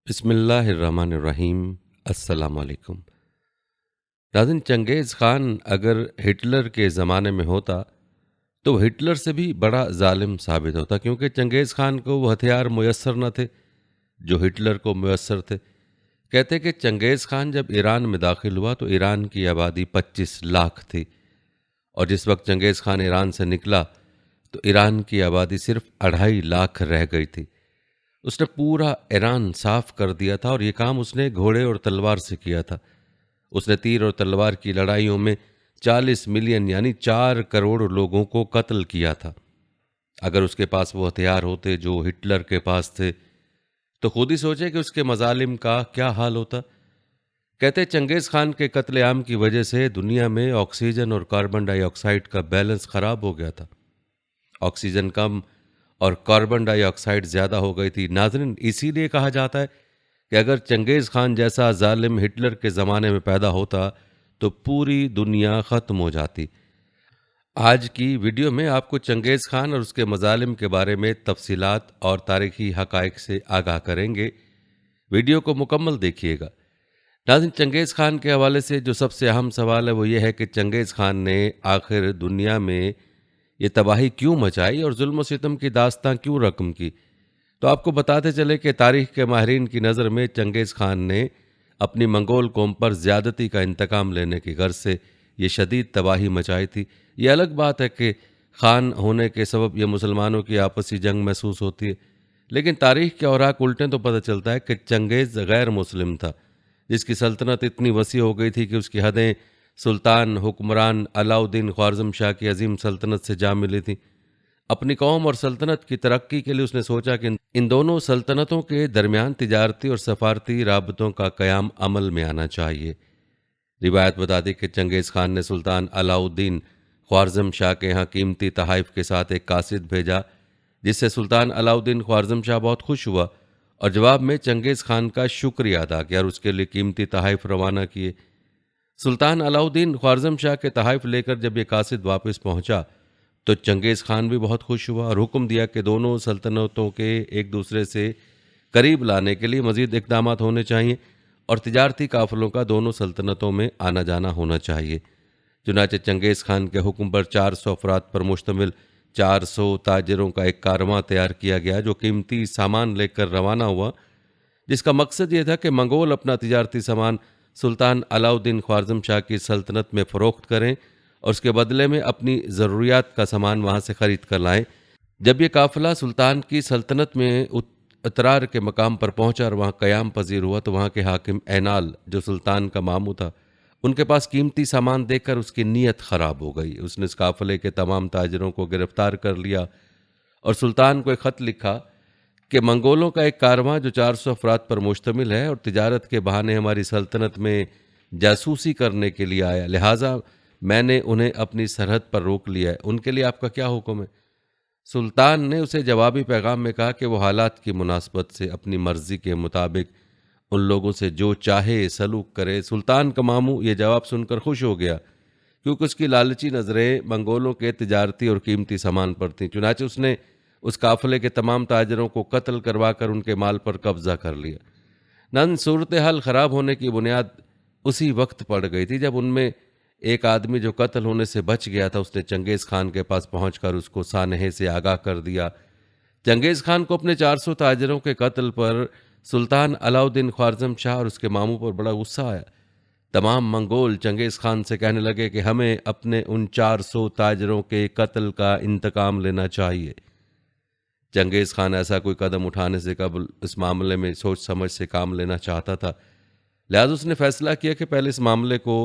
बिस्मिल्लाहिर्रहमानिर्रहीम। अस्सलाम वालेकुम। नाज़रीन, चंगेज़ खान अगर हिटलर के ज़माने में होता तो हिटलर से भी बड़ा जालिम साबित होता, क्योंकि चंगेज़ खान को वो हथियार मुयस्सर न थे जो हिटलर को मुयस्सर थे। कहते कि चंगेज़ खान जब ईरान में दाखिल हुआ तो ईरान की आबादी 25 लाख थी, और जिस वक्त चंगेज़ खान ईरान से निकला तो ईरान की आबादी सिर्फ 2.5 लाख रह गई थी। उसने पूरा ईरान साफ कर दिया था, और ये काम उसने घोड़े और तलवार से किया था। उसने तीर और तलवार की लड़ाइयों में 40 मिलियन यानी 4 करोड़ लोगों को कत्ल किया था। अगर उसके पास वो हथियार होते जो हिटलर के पास थे तो खुद ही सोचे कि उसके मजालिम का क्या हाल होता। कहते चंगेज़ खान के कत्लेआम की वजह से दुनिया में ऑक्सीजन और कार्बन डाइऑक्साइड का बैलेंस खराब हो गया था। ऑक्सीजन कम और कार्बन डाइऑक्साइड ज़्यादा हो गई थी। नाज़रीन, इसीलिए कहा जाता है कि अगर चंगेज़ खान जैसा जालिम हिटलर के ज़माने में पैदा होता तो पूरी दुनिया ख़त्म हो जाती। आज की वीडियो में आपको चंगेज़ खान और उसके मजालिम के बारे में तफसीलात और तारीखी हक़ाइक़ से आगाह करेंगे। वीडियो को मुकम्मल देखिएगा। नाज़रीन, चंगेज़ खान के हवाले से जो सबसे अहम सवाल है वो ये है कि चंगेज़ खान ने आखिर दुनिया में ये तबाही क्यों मचाई और जुल्म सितम की दास्तां क्यों रकम की। तो आपको बताते चले कि तारीख के माहिरीन की नज़र में चंगेज़ खान ने अपनी मंगोल कौम पर ज़्यादती का इंतकाम लेने की गर्ज से ये शदीद तबाही मचाई थी। ये अलग बात है कि खान होने के सबब ये मुसलमानों की आपसी जंग महसूस होती है, लेकिन तारीख के औराक उल्टें तो पता चलता है कि चंगेज़ गैर मुस्लिम था, जिसकी सल्तनत इतनी वसी हो गई थी कि उसकी हदें सुल्तान हुक्मरान अलाउद्दीन ख्वारज़म शाह की अजीम सल्तनत से जा मिली थी। अपनी कौम और सल्तनत की तरक्की के लिए उसने सोचा कि इन दोनों सल्तनतों के दरमियान तिजारती और सफारती राबतों का क़याम अमल में आना चाहिए। रिवायत बताती कि चंगेज़ खान ने सुल्तान अलाउद्दीन ख्वारज़म शाह के यहाँ कीमती तहाइफ के साथ एक कासिद भेजा, जिससे सुल्तान अलाउद्दीन ख्वारज़म शाह बहुत खुश हुआ और जवाब में चंगेज़ खान का शुक्रिया अदा किया और उसके लिए कीमती तहाइफ रवाना किए। सुल्तान अलाउद्दीन ख्वारज़म शाह के तहाइफ लेकर जब ये कासिद वापस पहुंचा तो चंगेज़ खान भी बहुत खुश हुआ और हुक्म दिया कि दोनों सल्तनतों के एक दूसरे से करीब लाने के लिए मज़ीद इक़दाम होने चाहिए और तिजारती काफ़िलों का दोनों सल्तनतों में आना जाना होना चाहिए। चुनाचे चंगेज़ खान के हुक्म पर 400 अफराद पर मुश्तमिल 400 ताजरों का एक कारवां तैयार किया गया, जो कीमती सामान लेकर रवाना हुआ, जिसका मकसद ये था कि मंगोल अपना तिजारती सामान सुल्तान अलाउद्दीन ख्वारज़म शाह की सल्तनत में फ़रोख्त करें और उसके बदले में अपनी ज़रूरियात का सामान वहाँ से ख़रीद कर लाएं। जब ये काफ़िला सुल्तान की सल्तनत में इतरार के मकाम पर पहुंचा और वहाँ क़याम पजीर हुआ तो वहाँ के हाकिम ऐनाल, जो सुल्तान का मामू था, उनके पास कीमती सामान देखकर उसकी नीयत ख़राब हो गई। उसने इस काफ़िले के तमाम ताजरों को गिरफ्तार कर लिया और सुल्तान को एक ख़त लिखा कि मंगोलों का एक कारवां जो 400 अफराद पर मुश्तमिल है और तिजारत के बहाने हमारी सल्तनत में जासूसी करने के लिए आया, लिहाजा मैंने उन्हें अपनी सरहद पर रोक लिया है। उनके लिए आपका क्या हुक्म है। सुल्तान ने उसे जवाबी पैगाम में कहा कि वो हालात की मुनासबत से अपनी मर्जी के मुताबिक उन लोगों से जो चाहे सलूक करे। सुल्तान का मामू ये जवाब सुनकर खुश हो गया, क्योंकि उसकी लालची नज़रें मंगोलों के तिजारती और कीमती सामान पर थीं। चुनाचे उसने उस काफ़िले के तमाम ताजरों को कत्ल करवा कर उनके माल पर कब्जा कर लिया। नन सूरत हाल ख़राब होने की बुनियाद उसी वक्त पड़ गई थी जब उनमें एक आदमी जो कत्ल होने से बच गया था, उसने चंगेज़ खान के पास पहुंचकर उसको सानहे से आगाह कर दिया। चंगेज़ खान को अपने 400 ताजरों के कत्ल पर सुल्तान अलाउद्दीन ख्वारज़म शाह और उसके मामू पर बड़ा गुस्सा आया। तमाम मंगोल चंगेज़ खान से कहने लगे कि हमें अपने उन 400 ताजरों के कत्ल का इंतकाम लेना चाहिए। चंगेज़ खान ऐसा कोई कदम उठाने से कबल इस मामले में सोच समझ से काम लेना चाहता था, लिहाजा उसने फैसला किया कि पहले इस मामले को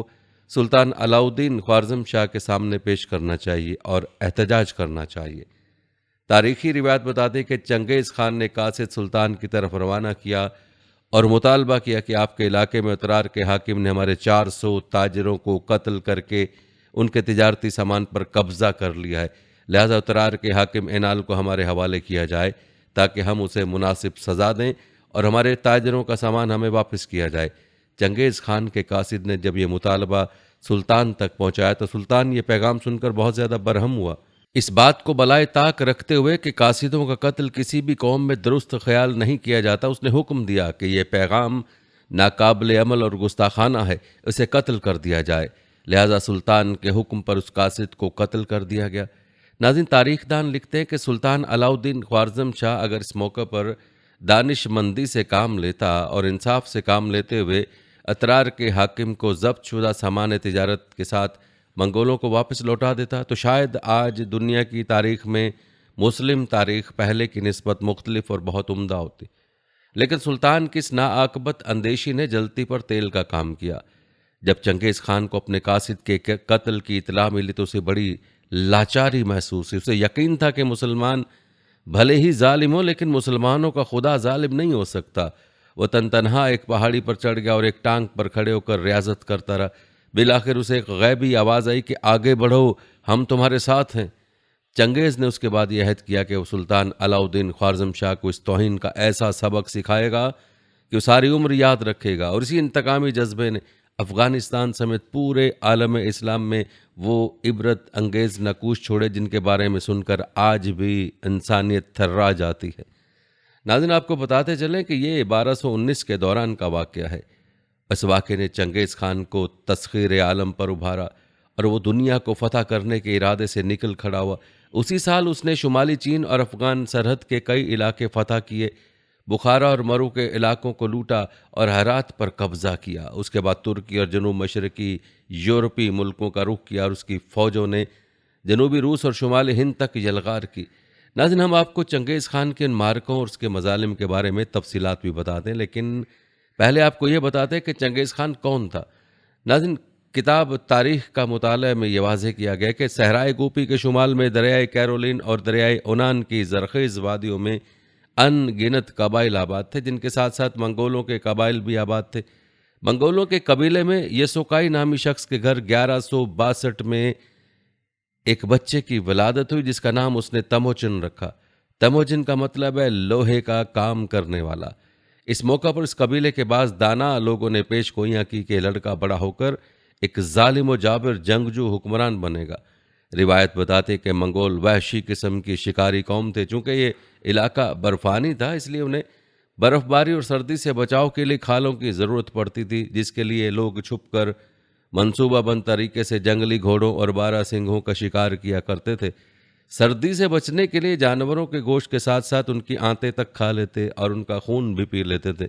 सुल्तान अलाउद्दीन ख्वारज़म शाह के सामने पेश करना चाहिए और एहतजाज करना चाहिए। तारीखी रिवायत बताती कि चंगेज़ खान ने कासिद सुल्तान की तरफ रवाना किया और मुतालबा किया कि आपके इलाके में उतरार के हाकिम ने हमारे 400 ताजरों को कत्ल करके उनके तिजारती सामान पर कब्जा कर लिया है, लिहाजा उतरार के हाकिम ऐनाल को हमारे हवाले किया जाए ताकि हम उसे मुनासिब सज़ा दें और हमारे ताजरों का सामान हमें वापस किया जाए। चंगेज़ खान के कासिद ने जब ये मुतालबा सुल्तान तक पहुँचाया तो सुल्तान ये पैगाम सुनकर बहुत ज़्यादा बरहम हुआ इस बात को बलाए ताक रखते हुए कि कासिदों का कत्ल किसी भी कौम में दुरुस्त ख्याल नहीं किया जाता, उसने हुक्म दिया कि यह पैगाम नाकाबिल अमल और गुस्ताखाना है, इसे कत्ल कर दिया जाए। लिहाजा सुल्तान के हुक्म पर उस कासिद को कत्ल कर दिया गया। नाज़रीन, तारीखदान लिखते हैं कि सुल्तान अलाउद्दीन ख्वारज़म शाह अगर इस मौके पर दानिशमंदी से काम लेता और इंसाफ से काम लेते हुए अतरार के हाकिम को जब्त शुदा सामान तिजारत के साथ मंगोलों को वापस लौटा देता, तो शायद आज दुनिया की तारीख में मुस्लिम तारीख पहले की निस्बत मुख्तलिफ और बहुत उम्दा होती। लेकिन सुल्तान की इस नाआकबत अंदेशी ने जलती पर तेल का काम किया। जब चंगेज़ खान को अपने कासिद के कत्ल की इतला मिली तो उसे बड़ी लाचारी महसूस हुई। उसे यकीन था कि मुसलमान भले ही जालिम हो, लेकिन मुसलमानों का खुदा जालिम नहीं हो सकता। वह तनहा एक पहाड़ी पर चढ़ गया और एक टांग पर खड़े होकर रियाजत करता रहा। बिलाखिर उसे एक गैबी आवाज़ आई कि आगे बढ़ो, हम तुम्हारे साथ हैं। चंगेज़ ने उसके बाद यह अहद किया कि वो सुल्तान अलाउद्दीन ख्वारज़म शाह को इस तौहीन का ऐसा सबक सिखाएगा कि वो सारी उम्र याद रखेगा। और इसी इंतकामी जज्बे ने अफ़गानिस्तान समेत पूरे आलम इस्लाम में वो इबरत अंगेज़ नकूश छोड़े जिनके बारे में सुनकर आज भी इंसानियत थर्रा जाती है। नाज़रीन, आपको बताते चलें कि ये 1219 के दौरान का वाक़या है। इस वाक़े ने चंगेज़ खान को तस्ख़ीर आलम पर उभारा और वो दुनिया को फतह करने के इरादे से निकल खड़ा हुआ। उसी साल उसने शुमाली चीन और अफ़गान सरहद के कई इलाके फतह किए, बुखारा और मरू के इलाकों को लूटा और हेरात पर कब्ज़ा किया। उसके बाद तुर्की और जनूब मशरक़ी यूरोपीय मुल्कों का रुख किया और उसकी फ़ौजों ने जनूबी रूस और शुमाली हिंद तक यलगार की। नाज़रीन, हम आपको चंगेज़ खान के इन मार्कों और उसके मज़ालिम के बारे में तफसीलात भी बताते हैं, लेकिन पहले आपको ये बताते हैं कि चंगेज़ खान कौन था। नाज़रीन, किताब तारीख़ का मुताला में यह वाज़ेह किया गया कि सहराए गोपी के शुमाल में दरियाए कैरोलिन और दरियाए ओनान की ज़रख़ेज़ वादियों में अनगिनत कबाइल आबाद थे, जिनके साथ साथ मंगोलों के कबाइल भी आबाद थे। मंगोलों के कबीले में यसोकाई नामी शख्स के घर 1162 में एक बच्चे की विलादत हुई, जिसका नाम उसने तमोचिन रखा। तमोचिन का मतलब है लोहे का काम करने वाला। इस मौका पर इस कबीले के बाद दाना लोगों ने पेश गोइयां की कि लड़का बड़ा होकर एक जालिम व जाबिर जंगजू हुक्मरान बनेगा। रिवायत बताते कि मंगोल वहशी किस्म की शिकारी कौम थे। चूँकि ये इलाका बर्फानी था, इसलिए उन्हें बर्फबारी और सर्दी से बचाव के लिए खालों की ज़रूरत पड़ती थी, जिसके लिए लोग छुपकर मंसूबाबंद तरीके से जंगली घोड़ों और 12 सिंहों का शिकार किया करते थे। सर्दी से बचने के लिए जानवरों के गोश्त के साथ साथ उनकी आंतें तक खा लेते और उनका खून भी पी लेते थे।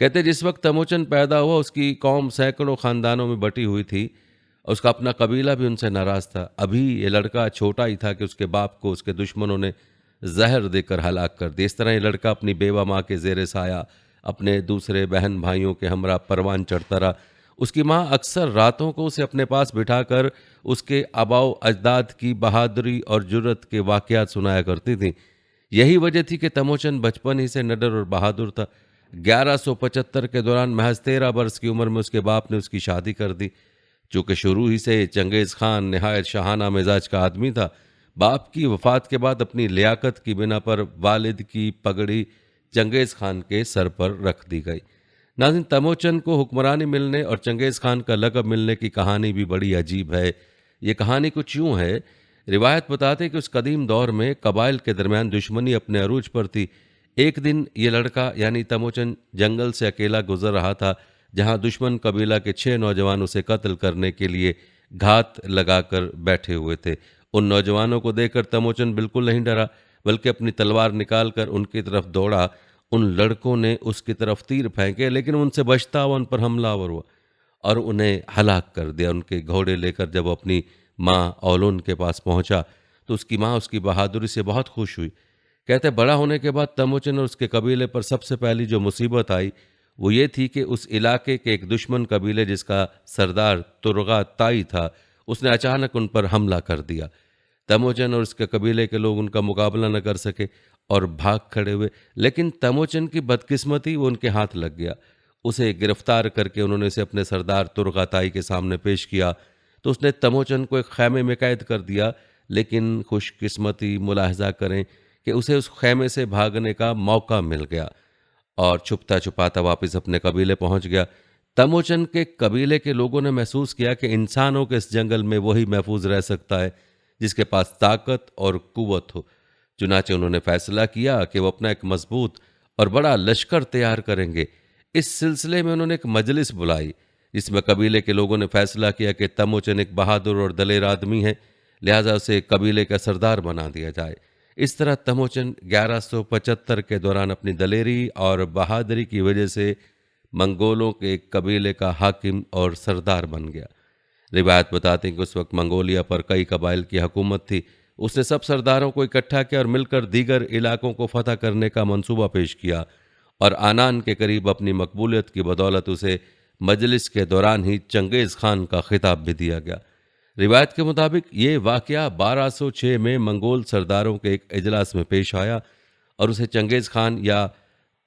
कहते जिस वक्त तमोचन पैदा हुआ उसकी कौम सैकड़ों ख़ानदानों में बटी हुई थी और उसका अपना कबीला भी उनसे नाराज़ था। अभी ये लड़का छोटा ही था कि उसके बाप को उसके दुश्मनों ने जहर देकर हलाक कर दिया। इस तरह ये लड़का अपनी बेवा माँ के ज़ेरे साया अपने दूसरे बहन भाइयों के हमरा परवान चढ़ता रहा। उसकी माँ अक्सर रातों को उसे अपने पास बिठाकर उसके आबाओ अजदाद की बहादुरी और जुर्रत के वाक़यात सुनाया करती थी। यही वजह थी कि तमोचन बचपन ही से निडर और बहादुर था। 1175 के दौरान महज 13 बरस की उम्र में उसके बाप ने उसकी शादी कर दी। चूँकि शुरू ही से चंगेज़ खान नहायत शाहाना मिजाज का आदमी था, बाप की वफ़ात के बाद अपनी लियाकत की बिना पर वालिद की पगड़ी चंगेज़ खान के सर पर रख दी गई। नाज़रीन, तमोचन को हुक्मरानी मिलने और चंगेज़ खान का लक़ब मिलने की कहानी भी बड़ी अजीब है। ये कहानी कुछ यूँ है। रिवायत बताते कि उस कदीम दौर में कबाइल के दरमियान दुश्मनी अपने अरूज पर थी। एक दिन ये लड़का यानी तमोचन जंगल से अकेला गुजर रहा था, जहाँ दुश्मन कबीला के 6 नौजवान उसे कत्ल करने के लिए घात लगाकर बैठे हुए थे। उन नौजवानों को देखकर तमोचन बिल्कुल नहीं डरा, बल्कि अपनी तलवार निकालकर उनकी तरफ दौड़ा। उन लड़कों ने उसकी तरफ तीर फेंके, लेकिन उनसे बचता हुआ उन पर हमलावर हुआ और उन्हें हलाक कर दिया। उनके घोड़े लेकर जब वो अपनी माँ औलून के पास पहुंचा तो उसकी माँ उसकी बहादुरी से बहुत खुश हुई। कहते बड़ा होने के बाद तमोचन और उसके कबीले पर सबसे पहली जो मुसीबत आई वो ये थी कि उस इलाके के एक दुश्मन कबीले जिसका सरदार तुर्गा ताई था, उसने अचानक उन पर हमला कर दिया। तमोचन और उसके कबीले के लोग उनका मुकाबला न कर सके और भाग खड़े हुए, लेकिन तमोचन की बदकिस्मती वो उनके हाथ लग गया। उसे गिरफ्तार करके उन्होंने उसे अपने सरदार तुर्गाताई के सामने पेश किया तो उसने तमोचन को एक खैमे में कैद कर दिया। लेकिन खुशकिस्मती मुलाहजा करें कि उसे उस खैमे से भागने का मौका मिल गया और छुपता छुपाता वापस अपने कबीले पहुंच गया। तमोचन के कबीले के लोगों ने महसूस किया कि इंसानों के इस जंगल में वही महफूज रह सकता है जिसके पास ताकत और कुव्वत हो। चुनाचे उन्होंने फैसला किया कि वो अपना एक मजबूत और बड़ा लश्कर तैयार करेंगे। इस सिलसिले में उन्होंने एक मजलिस बुलाई, जिसमें कबीले के लोगों ने फैसला किया कि तमोचन एक बहादुर और दलेर आदमी है, लिहाजा उसे कबीले का सरदार बना दिया जाए। इस तरह तमोचन 1175 के दौरान अपनी दलेरी और बहादुरी की वजह से मंगोलों के एक कबीले का हाकिम और सरदार बन गया। रिवायत बताते हैं कि उस वक्त मंगोलिया पर कई कबाइल की हुकूमत थी। उसने सब सरदारों को इकट्ठा किया और मिलकर दीगर इलाकों को फतह करने का मंसूबा पेश किया, और आनान के करीब अपनी मकबूलियत की बदौलत उसे मजलिस के दौरान ही चंगेज़ खान का खिताब भी दिया गया। रिवायत के मुताबिक ये वाक़या 1206 में मंगोल सरदारों के एक इजलास में पेश आया और उसे चंगेज़ खान या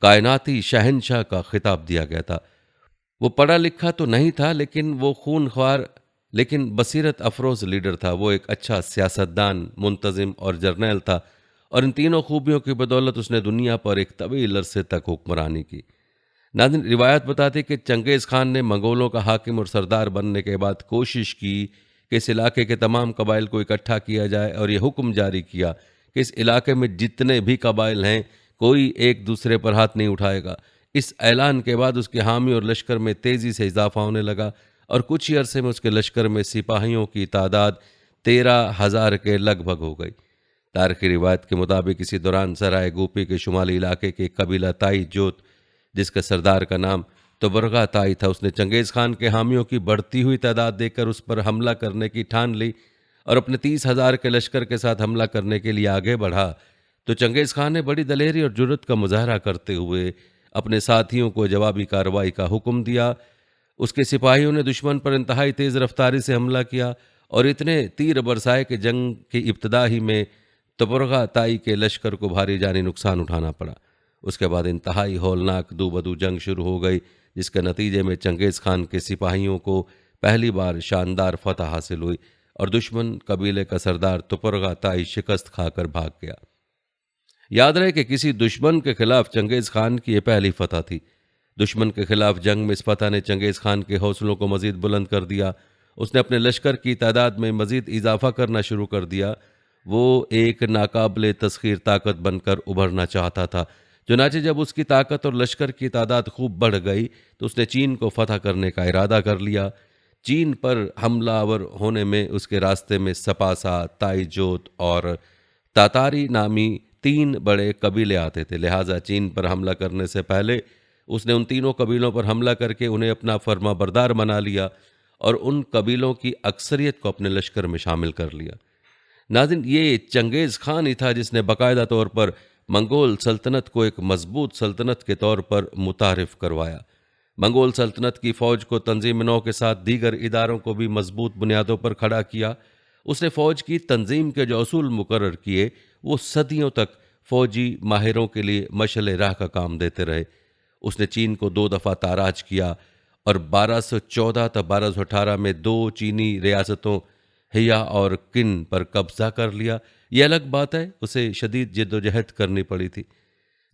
कायनाती शहनशाह का खिताब दिया गया था। वो पढ़ा लिखा तो नहीं था, लेकिन वो खूनख्वार लेकिन बसीरत अफरोज लीडर था। वो एक अच्छा सियासतदान, मुंतजिम और जर्नैल था, और इन तीनों खूबियों की बदौलत उसने दुनिया पर एक तवील अरसे तक हुक्मरानी की। नाज़रीन, रिवायत बताती कि चंगेज़ खान ने मंगोलों का हाकिम और सरदार बनने के बाद कोशिश की कि इस इलाके के तमाम कबाइल को इकट्ठा किया जाए, और यह हुक्म जारी किया कि इस इलाके में जितने भी कबाइल हैं, कोई एक दूसरे पर हाथ नहीं उठाएगा। इस ऐलान के बाद उसके हामी और लश्कर में तेज़ी से इजाफा होने लगा, और कुछ ही अरसे में उसके लश्कर में सिपाहियों की तादाद 13,000 के लगभग हो गई। तारीखी रिवायत के मुताबिक इसी दौरान सराय गोपी के शुमाली इलाके के कबीला ताई जोत, जिसके सरदार का नाम तबरगा ताई था, उसने चंगेज़ खान के हामियों की बढ़ती हुई तादाद देखकर उस पर हमला करने की ठान ली और अपने 30,000 के लश्कर के साथ हमला करने के लिए आगे बढ़ा। तो चंगेज़ खान ने बड़ी दलेरी और जुर्रत का मुजाहरा करते हुए अपने साथियों को जवाबी कार्रवाई का हुक्म दिया। उसके सिपाहियों ने दुश्मन पर इंतहाई तेज़ रफ्तारी से हमला किया और इतने तीर बरसाए कि जंग की इब्तदा ही में तबरगा ताई के लश्कर को भारी जानी नुकसान उठाना पड़ा। उसके बाद इंतहाई हौलनाक दो बदू जंग शुरू हो गई, जिसके नतीजे में चंगेज़ खान के सिपाहियों को पहली बार शानदार फतह हासिल हुई और दुश्मन कबीले का सरदार तबरगा ताई शिकस्त खाकर भाग गया। याद रहे कि किसी दुश्मन के खिलाफ चंगेज़ खान की यह पहली फतह थी। दुश्मन के खिलाफ जंग में इस फतह ने चंगेज़ खान के हौसलों को मजीद बुलंद कर दिया। उसने अपने लश्कर की तादाद में मजीद इजाफा करना शुरू कर दिया। वो एक नाकाबिले तस्खीर ताकत बनकर उभरना चाहता था। चुनाचे जब उसकी ताकत और लश्कर की तादाद खूब बढ़ गई तो उसने चीन को फतह करने का इरादा कर लिया। चीन पर हमलावर होने में उसके रास्ते में सपासा, ताईजोत और तातारी नामी 3 बड़े कबीले आते थे। लिहाजा चीन पर हमला करने से पहले उसने उन तीनों कबीलों पर हमला करके उन्हें अपना फर्माबरदार बना लिया और उन कबीलों की अक्सरियत को अपने लश्कर में शामिल कर लिया। नाज़रीन, ये चंगेज़ खान ही था जिसने बाकायदा तौर पर मंगोल सल्तनत को एक मजबूत सल्तनत के तौर पर मुतारिफ करवाया। मंगोल सल्तनत की फ़ौज को तंजीम नौ के साथ दीगर इदारों को भी मजबूत बुनियादों पर खड़ा किया। उसने फ़ौज की तंजीम के जो असूल मुकर्रर किए, वो सदियों तक फ़ौजी माहिरों के लिए मशअल राह का काम देते रहे। उसने चीन को 2 दफ़ा ताराज किया और 1214 तक 1218 में 2 चीनी रियासतों हिया और किन पर कब्जा कर लिया। यह अलग बात है, उसे शदीद जद्दोजहद करनी पड़ी थी।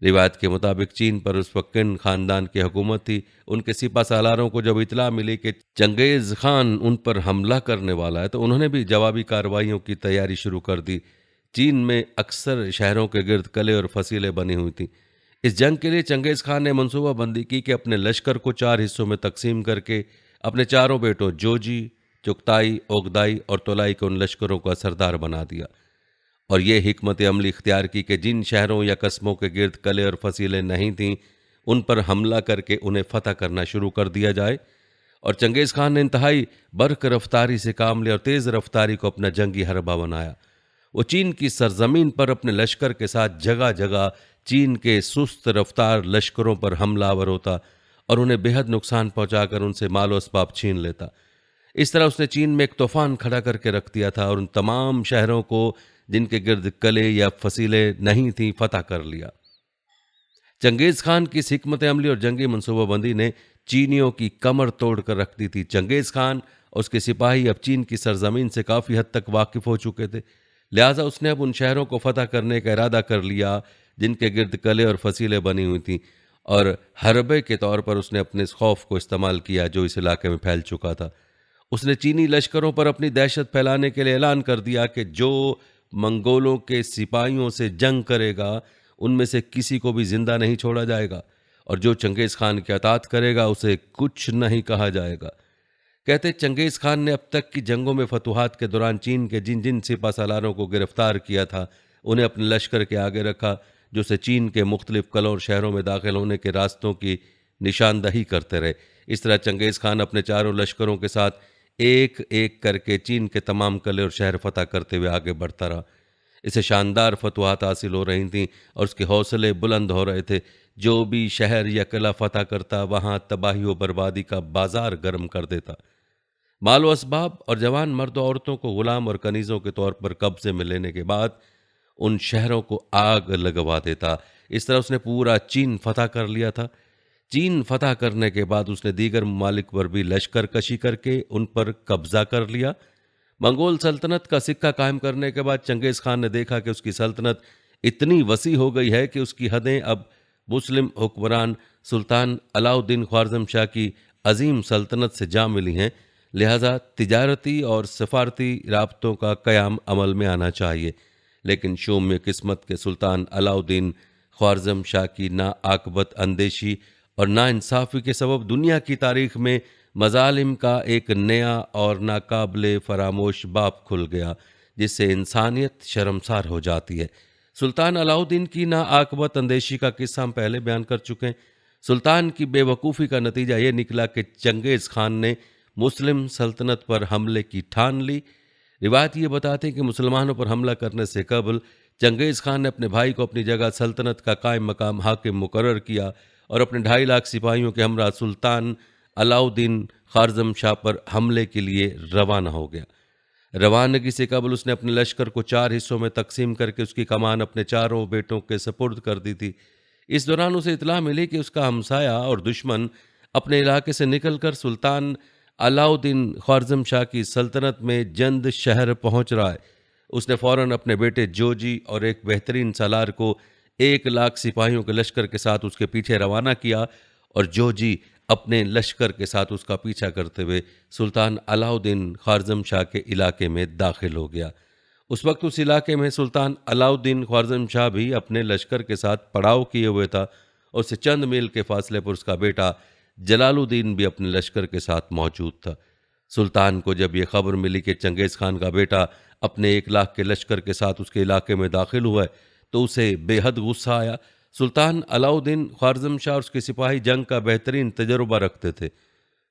रिवायत के मुताबिक चीन पर उस वक्त किन खानदान की हुकूमत थी। उनके सिपा सालारों को जब इतला मिली कि चंगेज़ खान उन पर हमला करने वाला है, तो उन्होंने भी जवाबी कार्रवाइयों की तैयारी शुरू कर दी। चीन में अक्सर शहरों के गिर्द कले और फसीलें बनी हुई थीं। इस जंग के लिए चंगेज़ खान ने मनसूबाबंदी की कि अपने लश्कर को 4 हिस्सों में तकसीम करके अपने चारों बेटों जोजी, चुगताई, ओगदाई और तोलाई को उन लश्करों का सरदार बना दिया और ये हिकमत अमली इख्तियार की कि जिन शहरों या कस्बों के गिर्द कले और फसीलें नहीं थीं, उन पर हमला करके उन्हें फतह करना शुरू कर दिया जाए। और चंगेज़ खान ने इंतहाई बर्क रफ्तारी से काम लिया और तेज़ रफ्तारी को अपना जंगी हरबा बनाया। वो चीन की सरजमीन पर अपने लश्कर के साथ जगह जगह चीन के सुस्त रफ्तार लश्करों पर हमलावर होता और उन्हें बेहद नुकसान पहुंचाकर उनसे मालो असबाब छीन लेता। इस तरह उसने चीन में एक तूफान खड़ा करके रख दिया था और उन तमाम शहरों को जिनके गिर्द कले या फसीलें नहीं थीं फतह कर लिया। चंगेज़ खान की इस हिकमत अमली और जंगी मनसूबाबंदी ने चीनियों की कमर तोड़ कर रख दी थी। चंगेज़ खान और उसके सिपाही अब चीन की सरजमीन से काफ़ी हद तक वाकिफ हो चुके थे। लिहाजा उसने अब उन शहरों को फतह करने का इरादा कर लिया जिनके गिर्द कले और फसीलें बनी हुई थीं, और हरबे के तौर पर उसने अपने इस खौफ को इस्तेमाल किया जो इस इलाके में फैल चुका था। उसने चीनी लश्करों पर अपनी दहशत फैलाने के लिए ऐलान कर दिया कि जो मंगोलों के सिपाहियों से जंग करेगा उनमें से किसी को भी जिंदा नहीं छोड़ा जाएगा, और जो चंगेज खान की अतात करेगा उसे कुछ नहीं कहा जाएगा। कहते चंगेज खान ने अब तक की जंगों में फतुहात के दौरान चीन के जिन जिन सिपा सालारों को गिरफ्तार किया था उन्हें अपने लश्कर के आगे रखा, जो से चीन के मुख्तलिफ कलों और शहरों में दाखिल होने के रास्तों की निशानदही करते रहे। इस तरह चंगेज खान अपने चारों लश्करों के साथ एक एक करके चीन के तमाम कले और शहर फतह करते हुए आगे बढ़ता रहा। इसे शानदार फतवाहत हासिल हो रही थीं और उसके हौसले बुलंद हो रहे थे। जो भी शहर या किला फतह करता वहां तबाही व बर्बादी का बाजार गर्म कर देता। मालो असबाब और जवान मर्द औरतों को गुलाम और कनीज़ों के तौर पर कब्जे में लेने के बाद उन शहरों को आग लगवा देता। इस तरह उसने पूरा चीन फतह कर लिया था। चीन फतह करने के बाद उसने दीगर ममालिक पर भी लश्कर कशी करके उन पर कब्जा कर लिया। मंगोल सल्तनत का सिक्का कायम करने के बाद चंगेज खान ने देखा कि उसकी सल्तनत इतनी वसी हो गई है कि उसकी हदें अब मुस्लिम हुक्मरान सुल्तान अलाउद्दीन ख्वारज़म शाह की अजीम सल्तनत से जा मिली हैं। लिहाजा तिजारती और सफारती राब्तों का क़याम अमल में आना चाहिए। लेकिन शूम्य किस्मत के सुल्तान अलाउद्दीन ख्वारज़म शाह की नाआकबत अंदेशी और नाइंसाफ़ी के सबब दुनिया की तारीख में मजालिम का एक नया और नाकाबिले फरामोश बाब खुल गया, जिससे इंसानियत शर्मसार हो जाती है। सुल्तान अलाउद्दीन की नाआकबत अंदेशी का किस्सा हम पहले बयान कर चुके हैं। सुल्तान की बेवकूफ़ी का नतीजा ये निकला कि चंगेज़ खान ने मुस्लिम सल्तनत पर हमले की ठान ली। रिवायत ये बताते हैं कि मुसलमानों पर हमला करने से कबल चंगेज़ खान ने अपने भाई को अपनी जगह सल्तनत का कायम मकाम हाकिम मुकर्रर किया और अपने 2.5 लाख सिपाहियों के हमरा सुल्तान अलाउद्दीन ख्वारज़म शाह पर हमले के लिए रवाना हो गया। रवानगी से कबल उसने अपने लश्कर को 4 हिस्सों में तकसीम करके उसकी कमान अपने चारों बेटों के सपुर्द कर दी थी। इस दौरान उसे इतला मिली कि उसका हमसाया और दुश्मन अपने इलाके से निकलकर सुल्तान अलाउद्दीन ख्वारज़म शाह की सल्तनत में जंद शहर पहुंच रहा है। उसने फौरन अपने बेटे जोजी और एक बेहतरीन सालार को 1 लाख सिपाहियों के लश्कर के साथ उसके पीछे रवाना किया और जोजी अपने लश्कर के साथ उसका पीछा करते हुए सुल्तान अलाउद्दीन ख्वारज़म शाह के इलाके में दाखिल हो गया। उस वक्त उस इलाके में सुल्तान अलाउद्दीन ख्वारज़म शाह भी अपने लश्कर के साथ पड़ाव किए हुए था और उससे चंद मील के फासले पर उसका बेटा जलालुद्दीन भी अपने लश्कर के साथ मौजूद था। सुल्तान को जब यह खबर मिली कि चंगेज़ खान का बेटा अपने 1 लाख के लश्कर के साथ उसके इलाके में दाखिल हुआ है तो उसे बेहद गुस्सा आया। सुल्तान अलाउद्दीन ख्वारज़म शाह और उसके सिपाही जंग का बेहतरीन तजुर्बा रखते थे,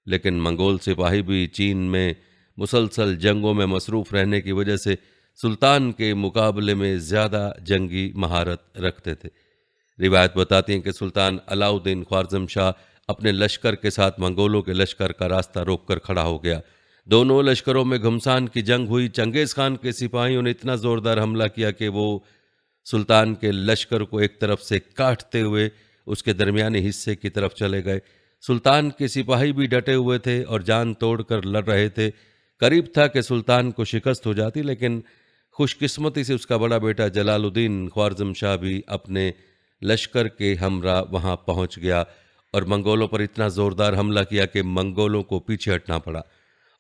लेकिन मंगोल सिपाही भी चीन में मुसलसल जंगों में मसरूफ़ रहने की वजह से सुल्तान के मुकाबले में ज़्यादा जंगी महारत रखते थे। रिवायत बताती हैं कि सुल्तान अलाउद्दीन ख्वारज़म शाह अपने लश्कर के साथ मंगोलों के लश्कर का रास्ता रोककर खड़ा हो गया। दोनों लश्करों में घमसान की जंग हुई। चंगेज़ खान के सिपाहियों ने इतना ज़ोरदार हमला किया कि वो सुल्तान के लश्कर को एक तरफ से काटते हुए उसके दरमियानी हिस्से की तरफ चले गए। सुल्तान के सिपाही भी डटे हुए थे और जान तोड़कर लड़ रहे थे। करीब था कि सुल्तान को शिकस्त हो जाती, लेकिन खुशकिस्मती से उसका बड़ा बेटा जलालुद्दीन ख्वारज़म शाह भी अपने लश्कर के हमरा वहां पहुंच गया और मंगोलों पर इतना ज़ोरदार हमला किया कि मंगोलों को पीछे हटना पड़ा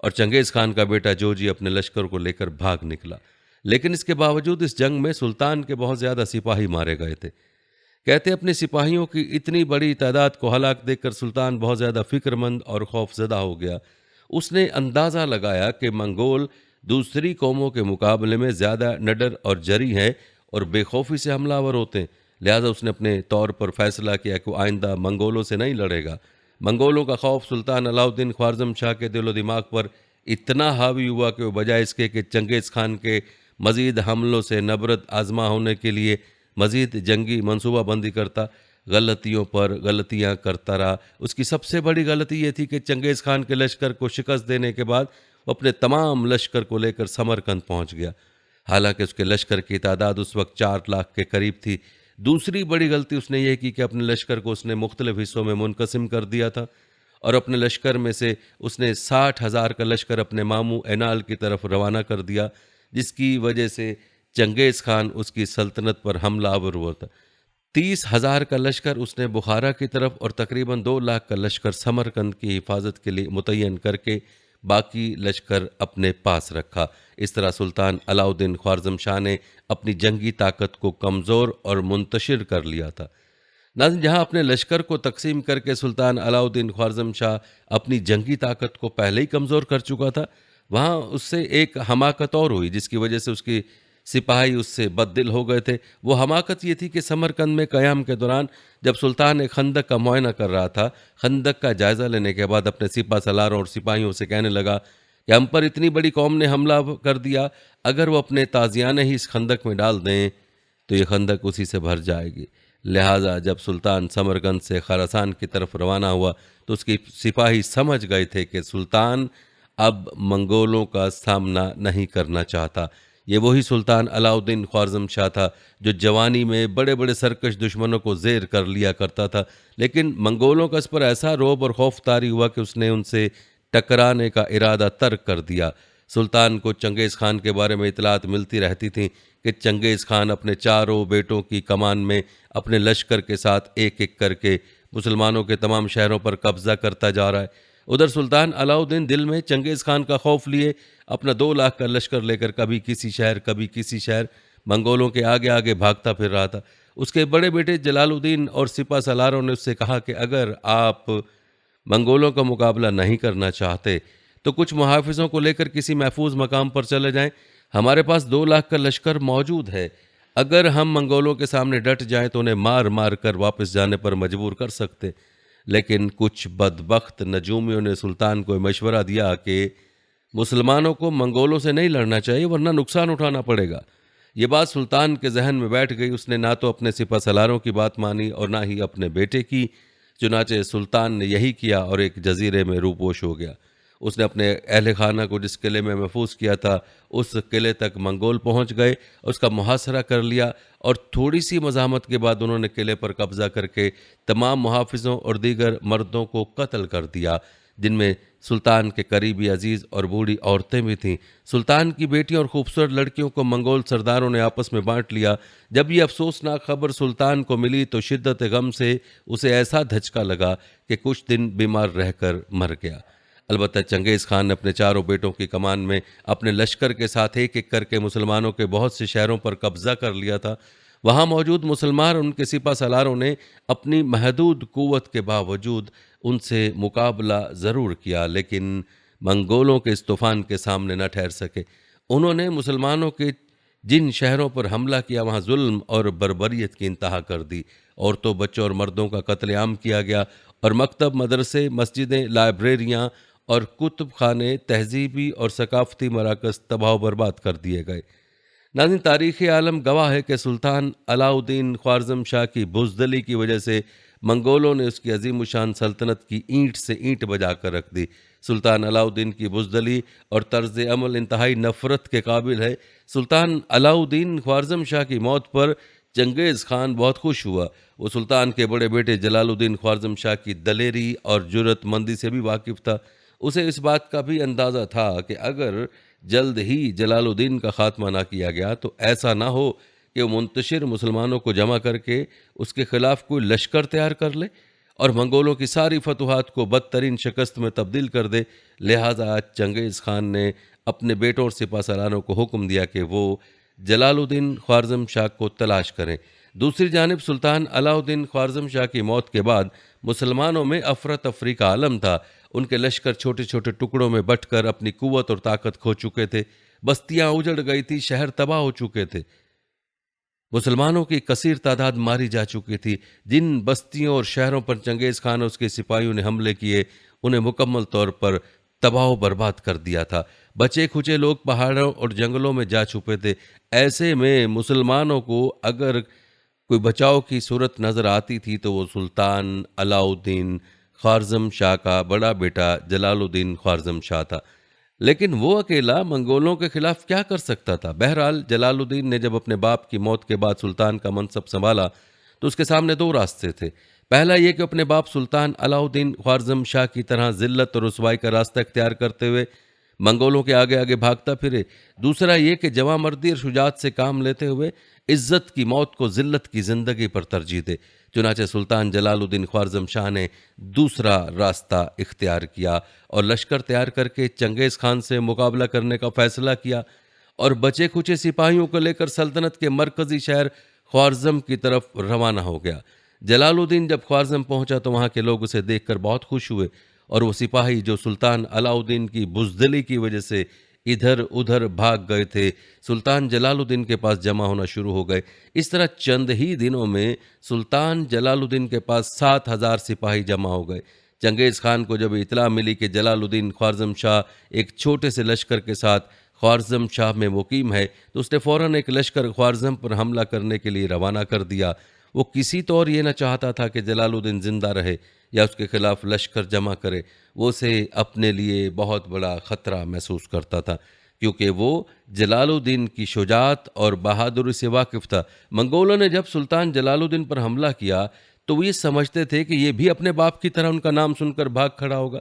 और चंगेज़ खान का बेटा जोजी अपने लश्कर को लेकर भाग निकला। लेकिन इसके बावजूद इस जंग में सुल्तान के बहुत ज़्यादा सिपाही मारे गए थे। कहते अपने सिपाहियों की इतनी बड़ी तादाद को हलाक देखकर सुल्तान बहुत ज़्यादा फिक्रमंद और खौफजदा हो गया। उसने अंदाज़ा लगाया कि मंगोल दूसरी कौमों के मुकाबले में ज़्यादा निडर और जरी हैं और बेखौफी से हमलावर होते हैं। लिहाजा उसने अपने तौर पर फैसला किया कि वो आइंदा मंगोलों से नहीं लड़ेगा। मंगोलों का खौफ सुल्तान अलाउद्दीन ख्वारज़म शाह के दिलो दिमाग पर इतना हावी हुआ कि वो बजाय इसके कि चंगेज़ खान के मज़ीद हमलों से नबरत आजमा होने के लिए मज़ीद जंगी मनसूबाबंदी करता, गलतियों पर गलतियां करता रहा। उसकी सबसे बड़ी गलती ये थी कि चंगेज़ खान के लश्कर को शिकस्त देने के बाद वो अपने तमाम लश्कर को लेकर समरकंद पहुंच गया। हालांकि उसके लश्कर की तादाद उस वक्त 4 लाख के करीब थी। दूसरी बड़ी गलती उसने ये की कि अपने लश्कर को उसने मुख्तलिफ हिस्सों में मुनकसिम कर दिया था और अपने लश्कर में से उसने 60,000 का लश्कर अपने मामू एनाल की तरफ रवाना कर दिया, जिसकी वजह से चंगेज़ खान उसकी सल्तनत पर हमलावर हुआ था। 30,000 का लश्कर उसने बुखारा की तरफ और तकरीबन 2 लाख का लश्कर समरकंद की हिफाजत के लिए मुतय्यन करके बाकी लश्कर अपने पास रखा। इस तरह सुल्तान अलाउद्दीन ख्वारज़म शाह ने अपनी जंगी ताकत को कमज़ोर और मुंतशिर कर लिया था। नाज़रीन, जहां अपने लश्कर को तकसीम करके सुल्तान अलाउद्दीन ख्वारज़म शाह अपनी जंगी ताकत को पहले ही कमज़ोर कर चुका था, वहां उससे एक हमाकत और हुई जिसकी वजह से उसकी सिपाही उससे बददिल हो गए थे। वो हमाकत ये थी कि समरकंद में क़याम के दौरान जब सुल्तान एक खंदक का मुआयना कर रहा था, खंदक का जायज़ा लेने के बाद अपने सिपा सलारों और सिपाहियों से कहने लगा कि हम पर इतनी बड़ी कौम ने हमला कर दिया, अगर वो अपने ताज़ियाने ही इस खंदक में डाल दें तो ये खंदक उसी से भर जाएगी। लिहाजा जब सुल्तान समरकंद से खरासान की तरफ रवाना हुआ तो उसकी सिपाही समझ गए थे कि सुल्तान अब मंगोलों का सामना नहीं करना चाहता। ये वही सुल्तान अलाउद्दीन ख्वारज़म शाह था जो जवानी में बड़े बड़े सरकश दुश्मनों को ज़ेर कर लिया करता था, लेकिन मंगोलों का इस पर ऐसा रौब और खौफ तारी हुआ कि उसने उनसे टकराने का इरादा तर्क कर दिया। सुल्तान को चंगेज़ खान के बारे में इतलात मिलती रहती थी कि चंगेज़ खान अपने चारों बेटों की कमान में अपने लश्कर के साथ एक एक करके मुसलमानों के तमाम शहरों पर कब्जा करता जा रहा है। उधर सुल्तान अलाउद्दीन दिल में चंगेज़ खान का खौफ लिए अपना 2 लाख का लश्कर लेकर कभी किसी शहर मंगोलों के आगे आगे भागता फिर रहा था। उसके बड़े बेटे जलालुद्दीन और सिपा सलारों ने उससे कहा कि अगर आप मंगोलों का मुकाबला नहीं करना चाहते तो कुछ मुहाफिजों को लेकर किसी महफूज मकाम पर चले जाएं। हमारे पास 2 लाख का लश्कर मौजूद है। अगर हम मंगोलों के सामने डट जाएं तो उन्हें मार मार कर वापस जाने पर मजबूर कर सकते। लेकिन कुछ बदबख्त नजूमियों ने सुल्तान को मशवरा दिया कि मुसलमानों को मंगोलों से नहीं लड़ना चाहिए वरना नुकसान उठाना पड़ेगा। ये बात सुल्तान के जहन में बैठ गई। उसने ना तो अपने सिपा सलारों की बात मानी और ना ही अपने बेटे की। चुनाचे सुल्तान ने यही किया और एक जजीरे में रूपोश हो गया। उसने अपने अहल खाना को जिस किले में महफूज किया था उस किले तक मंगोल पहुंच गए, उसका मुहासरा कर लिया और थोड़ी सी मज़ाहमत के बाद उन्होंने किले पर कब्जा करके तमाम मुहाफिजों और दीगर मर्दों को कत्ल कर दिया, जिनमें सुल्तान के करीबी अजीज़ और बूढ़ी औरतें भी थीं। सुल्तान की बेटियों और खूबसूरत लड़कियों को मंगोल सरदारों ने आपस में बांट लिया। जब ये अफसोसनाक खबर सुल्तान को मिली तो शिद्दत गम से उसे ऐसा धचका लगा कि कुछ दिन बीमार रहकर मर गया। अलबत्ता चंगेज़ खान ने अपने चारों बेटों की कमान में अपने लश्कर के साथ एक एक करके मुसलमानों के बहुत से शहरों पर कब्जा कर लिया था। वहाँ मौजूद मुसलमान और उनके सिपा सलारों ने अपनी महदूद कुव्वत के बावजूद उनसे मुकाबला ज़रूर किया, लेकिन मंगोलों के इस तूफ़ान के सामने न ठहर सके। उन्होंने मुसलमानों के जिन शहरों पर हमला किया वहाँ जुल्म और बर्बरियत की इंतहा कर दी। औरतों, बच्चों और मर्दों का कत्लेआम किया गया और मकतब, मदरसे, मस्जिदें, लाइब्रेरियाँ और कुतुब खाने, तहजीबी और सकाफती मराकज़ तबाह बर्बाद कर दिए गए। नाज़रीन, तारीख़ आलम गवाह है कि सुल्तान अलाउद्दीन ख्वारज़म शाह की बुज़दिली की वजह से मंगोलों ने उसकी अज़ीमुशान सल्तनत की ईंट से ईंट बजा कर रख दी। सुल्तान अलाउद्दीन की बुज़दिली और तर्ज़ अमल इंतहाई नफ़रत के काबिल है। सुल्तान अलाउद्दीन ख्वारज़म शाह की मौत पर चंगेज़ खान बहुत खुश हुआ। वो सुल्तान के बड़े बेटे जलालुद्दीन ख्वारज़म शाह की दलेरी और जुर्रतमंदी से भी वाकिफ़ था। उसे इस बात का भी अंदाज़ा था कि अगर जल्द ही जलालुद्दीन का खात्मा ना किया गया तो ऐसा ना हो कि वो मुंतशिर मुसलमानों को जमा करके उसके खिलाफ कोई लश्कर तैयार कर ले और मंगोलों की सारी फतूहात को बदतरीन शिकस्त में तब्दील कर दे। लिहाजा चंगेज़ खान ने अपने बेटों और सिपा सलारों को हुक्म दिया कि वो जलालुद्दीन ख्वारज़म शाह को तलाश करें। दूसरी जानिब सुल्तान अलाउद्दीन ख्वारज़म शाह की मौत के बाद मुसलमानों में अफरा तफरी का आलम था। उनके लश्कर छोटे छोटे टुकड़ों में बंटकर अपनी कुव्वत और ताकत खो चुके थे। बस्तियां उजड़ गई थी, शहर तबाह हो चुके थे, मुसलमानों की कसीर तादाद मारी जा चुकी थी। जिन बस्तियों और शहरों पर चंगेज़ खान और उसके सिपाहियों ने हमले किए उन्हें मुकम्मल तौर पर तबाह बर्बाद कर दिया था। बचे खुचे लोग पहाड़ों और जंगलों में जा छुपे थे। ऐसे में मुसलमानों को अगर कोई बचाव की सूरत नज़र आती थी तो वो सुल्तान अलाउद्दीन ख्वारज़म शाह का बड़ा बेटा जलालुद्दीन ख्वारज़म शाह था। लेकिन वो अकेला मंगोलों के खिलाफ क्या कर सकता था। बहरहाल जलालुद्दीन ने जब अपने बाप की मौत के बाद सुल्तान का मनसब संभाला तो उसके सामने 2 रास्ते थे। पहला ये कि अपने बाप सुल्तान अलाउद्दीन ख्वारज़म शाह की तरह ज़िल्लत और रुसवाई का रास्ता इख्तियार करते हुए मंगोलों के आगे आगे भागता फिरे। दूसरा ये कि जवां मर्दी और शुजात से काम लेते हुए इज्जत की मौत को जिल्लत की जिंदगी पर तरजीह दे। चुनाचे सुल्तान जलालुद्दीन ख्वारज़म शाह ने दूसरा रास्ता इख्तियार किया और लश्कर तैयार करके चंगेज़ खान से मुकाबला करने का फैसला किया और बचे खुचे सिपाहियों को लेकर सल्तनत के मरकजी शहर ख्वारज़म की तरफ रवाना हो गया। जलालुद्दीन जब ख्वारज़म पहुंचा तो वहां के लोग उसे देखकर बहुत खुश हुए और वो सिपाही जो सुल्तान अलाउद्दीन की बुज़दिली की वजह से इधर उधर भाग गए थे, सुल्तान जलालुद्दीन के पास जमा होना शुरू हो गए। इस तरह चंद ही दिनों में सुल्तान जलालुद्दीन के पास 7,000 सिपाही जमा हो गए। चंगेज़ खान को जब इतला मिली कि जलालुद्दीन ख्वारज़म शाह एक छोटे से लश्कर के साथ ख्वारज़म शाह में मुकीम है, तो उसने फ़ौरन एक लश्कर ख्वारज़म पर हमला करने के लिए रवाना कर दिया। वो किसी तौर ये न चाहता था कि जलालुद्दीन जिंदा रहे या उसके खिलाफ लश्कर जमा करे। वो उसे अपने लिए बहुत बड़ा ख़तरा महसूस करता था, क्योंकि वो जलालुद्दीन की शुजाअत और बहादुरी से वाकिफ़ था। मंगोलों ने जब सुल्तान जलालुद्दीन पर हमला किया तो वो ये समझते थे कि ये भी अपने बाप की तरह उनका नाम सुनकर भाग खड़ा होगा,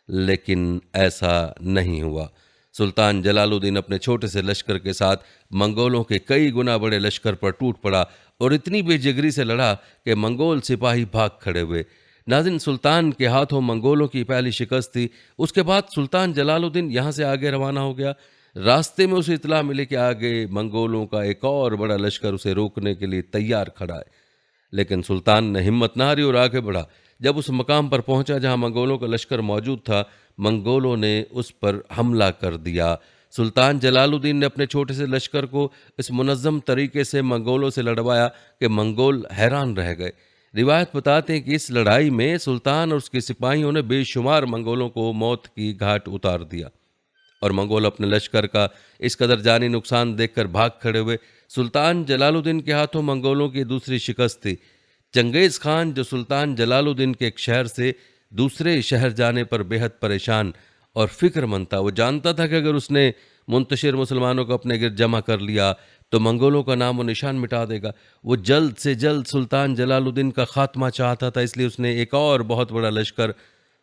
लेकिन ऐसा नहीं हुआ। सुल्तान जलालुद्दीन अपने छोटे से लश्कर के साथ मंगोलों के कई गुना बड़े लश्कर पर टूट पड़ा और इतनी बेजिगरी से लड़ा कि मंगोल सिपाही भाग खड़े हुए। नाज़रीन, सुल्तान के हाथों मंगोलों की पहली शिकस्त थी। उसके बाद सुल्तान जलालुद्दीन यहाँ से आगे रवाना हो गया। रास्ते में उसे इतला मिली कि आगे मंगोलों का एक और बड़ा लश्कर उसे रोकने के लिए तैयार खड़ा है, लेकिन सुल्तान ने हिम्मत न हारी और आगे बढ़ा। जब उस मकाम पर पहुंचा जहां मंगोलों का लश्कर मौजूद था, मंगोलों ने उस पर हमला कर दिया। सुल्तान जलालुद्दीन ने अपने छोटे से लश्कर को इस मुनज़्ज़म तरीके से मंगोलों से लड़वाया कि मंगोल हैरान रह गए। रिवायत बताते हैं कि इस लड़ाई में सुल्तान और उसके सिपाहियों ने बेशुमार मंगोलों को मौत की घाट उतार दिया और मंगोल अपने लश्कर का इस कदर जानी नुकसान देखकर भाग खड़े हुए। सुल्तान जलालुद्दीन के हाथों मंगोलों की दूसरी शिकस्त थी। चंगेज़ खान, जो सुल्तान जलालुद्दीन के एक शहर से दूसरे शहर जाने पर बेहद परेशान और फिक्रमंद था, वो जानता था कि अगर उसने मुंतशिर मुसलमानों को अपने गिर्द जमा कर लिया तो मंगोलों का नाम और निशान मिटा देगा। वो जल्द से जल्द सुल्तान जलालुद्दीन का खात्मा चाहता था, इसलिए उसने एक और बहुत बड़ा लश्कर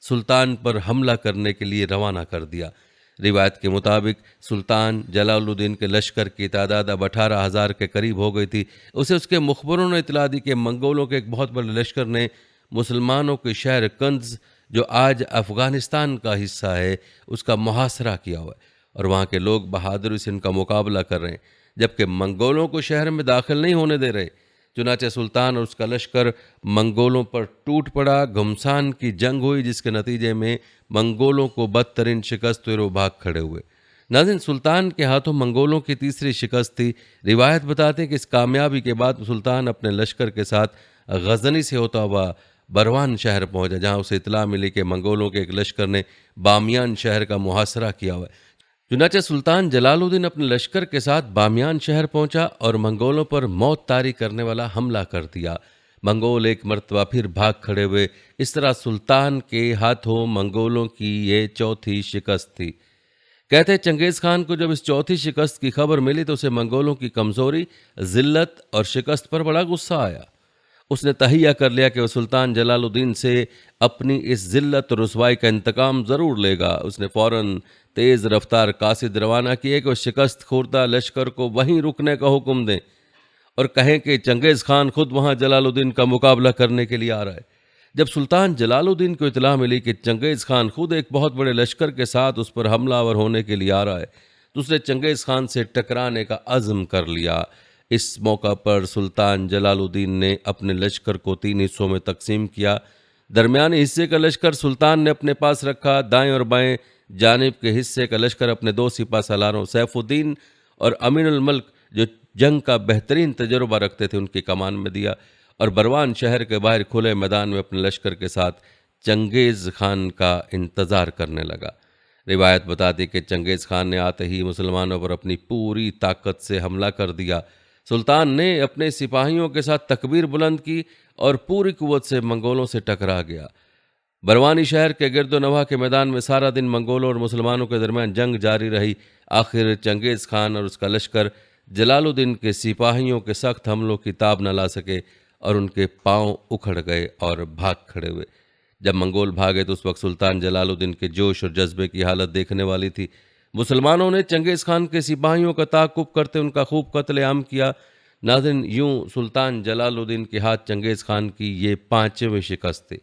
सुल्तान पर हमला करने के लिए रवाना कर दिया। रिवायत के मुताबिक सुल्तान जलालुद्दीन के लश्कर की तादाद अब 18,000 के करीब हो गई थी। उसे उसके मुखबरों ने इतला दी कि मंगोलों के एक बहुत बड़े लश्कर ने मुसलमानों के शहर कंज, जो आज अफ़गानिस्तान का हिस्सा है, उसका मुहासरा किया हुआ है और वहाँ के लोग बहादुरी से इनका मुकाबला कर रहे हैं, जबकि मंगोलों को शहर में दाखिल नहीं होने दे रहे। चुनाचे सुल्तान और उसका लश्कर मंगोलों पर टूट पड़ा। घमसान की जंग हुई, जिसके नतीजे में मंगोलों को बदतरीन शिकस्त हुई और वो भाग खड़े हुए। नाज़रीन, सुल्तान के हाथों मंगोलों की तीसरी शिकस्त थी। रिवायत बताते हैं कि इस कामयाबी के बाद सुल्तान अपने लश्कर के साथ गजनी से होता हुआ बरवान शहर पहुंचा, जहां उसे इतला मिली कि मंगोलों के एक लश्कर ने बामियान शहर का मुहासरा किया हुआ है। चुनाचे सुल्तान जलालुद्दीन अपने लश्कर के साथ बामियान शहर पहुंचा और मंगोलों पर मौत तारी करने वाला हमला कर दिया। मंगोल एक मर्तबा फिर भाग खड़े हुए। इस तरह सुल्तान के हाथों मंगोलों की ये चौथी शिकस्त थी। कहते हैं चंगेज़ खान को जब इस चौथी शिकस्त की खबर मिली तो उसे मंगोलों की कमज़ोरी, ज़िल्लत और शिकस्त पर बड़ा गुस्सा आया। उसने तहिया कर लिया कि वह सुल्तान जलालुद्दीन से अपनी इस ज़िल्लत और रुसवाई का इंतकाम ज़रूर लेगा। उसने फ़ौरन तेज़ रफ्तार कासिद रवाना किए कि वह शिकस्त खुर्दा लश्कर को वहीं रुकने का हुक्म दें और कहें कि चंगेज़ खान खुद वहां जलालुद्दीन का मुकाबला करने के लिए आ रहा है। जब सुल्तान जलालुद्दीन को इतला मिली कि चंगेज़ खान खुद एक बहुत बड़े लश्कर के साथ उस पर हमलावर होने के लिए आ रहा है, तो उसने चंगेज़ खान से टकराने का अज़्म कर लिया। इस मौका पर सुल्तान जलालुद्दीन ने अपने लश्कर को 3 हिस्सों में तकसीम किया। दरमियानी हिस्से का लश्कर सुल्तान ने अपने पास रखा। दाएं और बाएं जानिब के हिस्से का लश्कर अपने 2 सिपा सालारों सैफुद्दीन और अमीनुल मल्क, जो जंग का बेहतरीन तजुर्बा रखते थे, उनकी कमान में दिया और बरवान शहर के बाहर खुले मैदान में अपने लश्कर के साथ चंगेज़ खान का इंतज़ार करने लगा। रिवायत बताती कि चंगेज़ खान ने आते ही मुसलमानों पर अपनी पूरी ताकत से हमला कर दिया। सुल्तान ने अपने सिपाहियों के साथ तकबीर बुलंद की और पूरी कुव्वत से मंगोलों से टकरा गया। बरवानी शहर के गिरदोनवा के मैदान में सारा दिन मंगोलों और मुसलमानों के दरमियान जंग जारी रही। आखिर चंगेज़ खान और उसका लश्कर जलालुद्दीन के सिपाहियों के सख्त हमलों की ताब न ला सके और उनके पांव उखड़ गए और भाग खड़े हुए। जब मंगोल भागे तो उस वक्त सुल्तान जलालुद्दीन के जोश और जज्बे की हालत देखने वाली थी। मुसलमानों ने चंगेज़ खान के सिपाहियों का ताक़ुब करते उनका खूब कत्लेआम किया। नाज़रीन, यूं सुल्तान जलालुद्दीन के हाथ चंगेज़ खान की ये पांचवीं शिकस्त थी।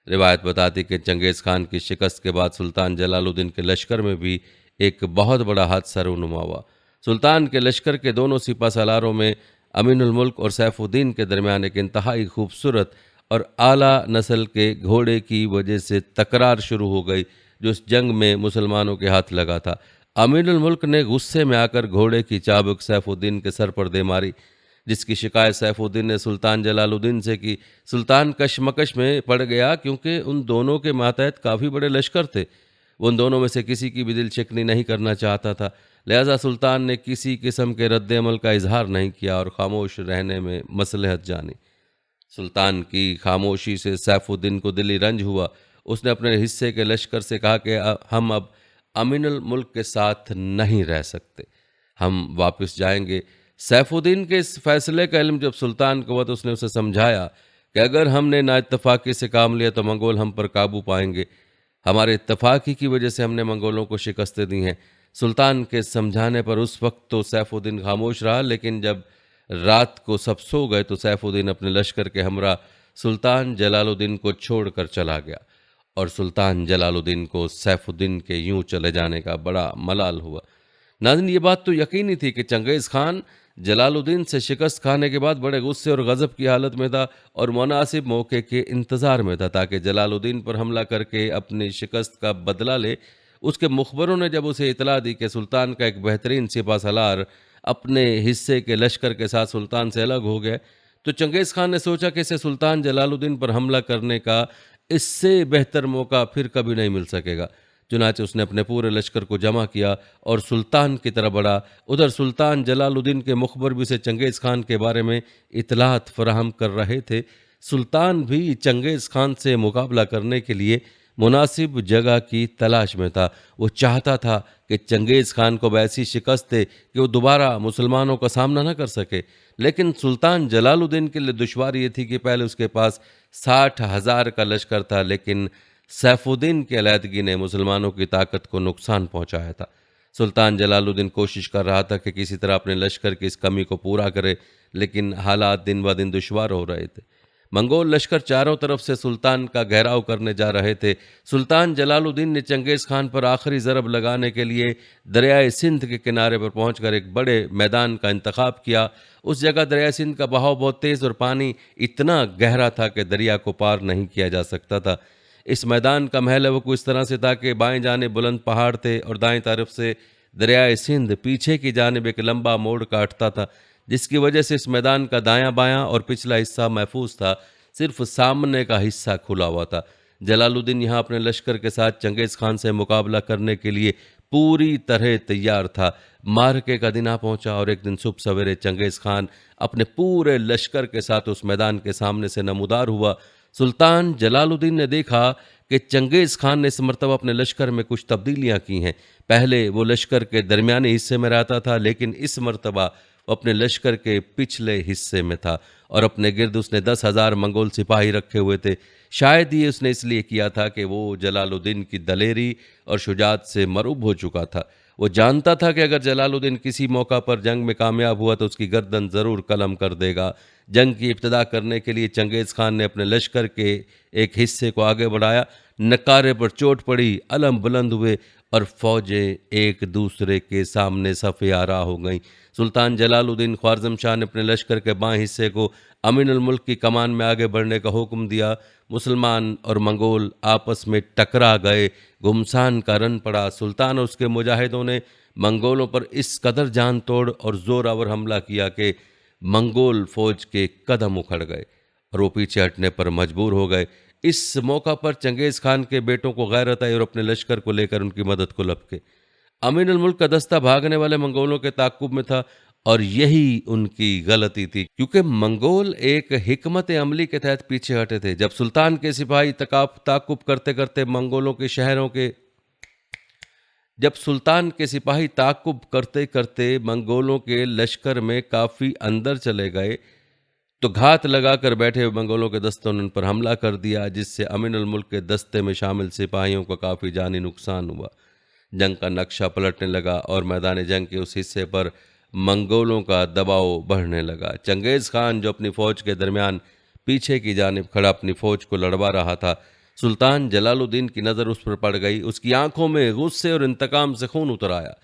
रिवायत बताती कि चंगेज़ खान की शिकस्त के बाद सुल्तान जलालुद्दीन के लश्कर में भी एक बहुत बड़ा हादसा रूनुमा हुआ। सुल्तान के लश्कर के दोनों सिपा सालारों में अमीनुल मुल्क और सैफुद्दीन के दरमियान एक इंतहाई खूबसूरत और आला नस्ल के घोड़े की वजह से तकरार शुरू हो गई, जो इस जंग में मुसलमानों के हाथ लगा था। अमीनुल मुल्क ने गुस्से में आकर घोड़े की चाबुक सैफुद्दीन के सर पर दे मारी, जिसकी शिकायत सैफुद्दीन ने सुल्तान जलालुद्दीन से की। सुल्तान कशमकश में पड़ गया, क्योंकि उन दोनों के मातहत काफ़ी बड़े लश्कर थे। वो उन दोनों में से किसी की भी दिल शिकनी नहीं करना चाहता था। लिहाजा सुल्तान ने किसी किस्म के रद्द अमल का इजहार नहीं किया और खामोश रहने में मसलहत जानी। सुल्तान की खामोशी से सैफुद्दीन को दिली रंज हुआ। उसने अपने हिस्से के लश्कर से कहा कि हम अब अमीनुल मुल्क के साथ नहीं रह सकते, हम वापस जाएंगे। सैफुद्दीन के इस फैसले का इल्म जब सुल्तान को हुआ तो उसने उसे समझाया कि अगर हमने नाइत्तफाकी से काम लिया तो मंगोल हम पर काबू पाएंगे। हमारे इत्तफाकी की वजह से हमने मंगोलों को शिकस्तें दी हैं। सुल्तान के समझाने पर उस वक्त तो सैफुद्दीन खामोश रहा, लेकिन जब रात को सब सो गए तो सैफुद्दीन अपने लश्कर के हमरा सुल्तान जलालुद्दीन को छोड़कर चला गया और सुल्तान जलालुद्दीन को सैफुद्दीन के यूं चले जाने का बड़ा मलाल हुआ। नाज़रीन, ये बात तो यकीनी थी कि चंगेज़ खान जलालुद्दीन से शिकस्त खाने के बाद बड़े गुस्से और गज़ब की हालत में था और मुनासिब मौके के इंतज़ार में था ताकि जलालुद्दीन पर हमला करके अपनी शिकस्त का बदला ले। उसके मुखबरों ने जब उसे इतला दी कि सुल्तान का एक बेहतरीन सिपा सलार अपने हिस्से के लश्कर के साथ सुल्तान से अलग हो गया, तो चंगेज़ खान ने सोचा कि इसे सुल्तान जलालुद्दीन पर हमला करने का इससे बेहतर मौका फिर कभी नहीं मिल सकेगा। चुनांचे उसने अपने पूरे लश्कर को जमा किया और सुल्तान की तरफ बढ़ा। उधर सुल्तान जलालुद्दीन के मुखबर भी से चंगेज़ खान के बारे में इतलात फराहम कर रहे थे। सुल्तान भी चंगेज़ खान से मुकाबला करने के लिए मुनासिब जगह की तलाश में था। वो चाहता था कि चंगेज़ खान को वैसी शिकस्त दे कि वो दोबारा मुसलमानों का सामना न कर सके। लेकिन सुल्तान जलालुद्दीन के लिए दुश्वारी ये थी कि पहले उसके पास 60,000 का लश्कर था, लेकिन सैफुद्दीन की अलहदगी ने मुसलमानों की ताकत को नुकसान पहुंचाया था। सुल्तान जलालुद्दीन कोशिश कर रहा था कि किसी तरह अपने लश्कर की इस कमी को पूरा करे, लेकिन हालात दिन ब दिन दुश्वार हो रहे थे। मंगोल लश्कर चारों तरफ से सुल्तान का घेराव करने जा रहे थे। सुल्तान जलालुद्दीन ने चंगेज़ खान पर आखिरी ज़रब लगाने के लिए दरियाए सिंध के किनारे पर पहुंचकर एक बड़े मैदान का इंतखाब किया। उस जगह दरियाए सिंध का बहाव बहुत तेज़ और पानी इतना गहरा था कि दरिया को पार नहीं किया जा सकता था। इस मैदान का महल वो इस तरह से था कि बाएं जाने बुलंद पहाड़ थे और दाएं तरफ से दरियाए सिंध पीछे की जानिब एक लंबा मोड़ काटता था, जिसकी वजह से इस मैदान का दायां बायां और पिछला हिस्सा महफूज था। सिर्फ सामने का हिस्सा खुला हुआ था। जलालुद्दीन यहाँ अपने लश्कर के साथ चंगेज़ खान से मुकाबला करने के लिए पूरी तरह तैयार था। मार्के का दिन आ पहुंचा और एक दिन सुबह सवेरे चंगेज़ खान अपने पूरे लश्कर के साथ उस मैदान के सामने से नमूदार हुआ। सुल्तान जलालुद्दीन ने देखा कि चंगेज़ खान ने इस मरतबा अपने लश्कर में कुछ तब्दीलियां की हैं। पहले वो लश्कर के दरमियाने हिस्से में रहता था, लेकिन इस मरतबा वो अपने लश्कर के पिछले हिस्से में था और अपने गिर्द उसने 10,000 मंगोल सिपाही रखे हुए थे। शायद ये उसने इसलिए किया था कि वो जलालुद्दीन की दलेरी और शुजात से मरूब हो चुका था। वो जानता था कि अगर जलालुद्दीन किसी मौका पर जंग में कामयाब हुआ तो उसकी गर्दन ज़रूर कलम कर देगा। जंग की इब्तिदा करने के लिए चंगेज़ खान ने अपने लश्कर के एक हिस्से को आगे बढ़ाया। नकारे पर चोट पड़ी, अलम बुलंद हुए और फौजें एक दूसरे के सामने सफ़े आरा हो गईं। सुल्तान जलालुद्दीन ख्वारज़म शाह ने अपने लश्कर के बाएं हिस्से को अमीनुल मुल्क की कमान में आगे बढ़ने का हुक्म दिया। मुसलमान और मंगोल आपस में टकरा गए। घुमसान का रन पड़ा। सुल्तान और उसके मुजाहिदों ने मंगोलों पर इस कदर जान तोड़ और ज़ोरावर हमला किया कि मंगोल फौज के कदम उखड़ गए और वो पीछे हटने पर मजबूर हो गए। इस मौका पर चंगेज़ खान के बेटों को गैरत आई और अपने लश्कर को लेकर उनकी मदद को लपके। अमीनुल मुल्क का दस्ता भागने वाले मंगोलों के ताक़ुब में था और यही उनकी गलती थी, क्योंकि मंगोल एक हिकमत अमली के तहत पीछे हटे थे। जब सुल्तान के सिपाही ताक़ुब करते करते मंगोलों के शहरों के जब सुल्तान के सिपाही ताक़ुब करते करते मंगोलों के लश्कर में काफ़ी अंदर चले गए तो घात लगाकर बैठे हुए मंगोलों के दस्तों ने उन पर हमला कर दिया, जिससे अमीनुल मुल्क के दस्ते में शामिल सिपाहियों को काफ़ी जानी नुकसान हुआ। जंग का नक्शा पलटने लगा और मैदान जंग के उस हिस्से पर मंगोलों का दबाव बढ़ने लगा। चंगेज़ खान जो अपनी फ़ौज के दरमियान पीछे की जानिब खड़ा अपनी फ़ौज को लड़वा रहा था, सुल्तान जलालुद्दीन की नज़र उस पर पड़ गई। उसकी आंखों में गुस्से और इंतकाम से खून उतर आया,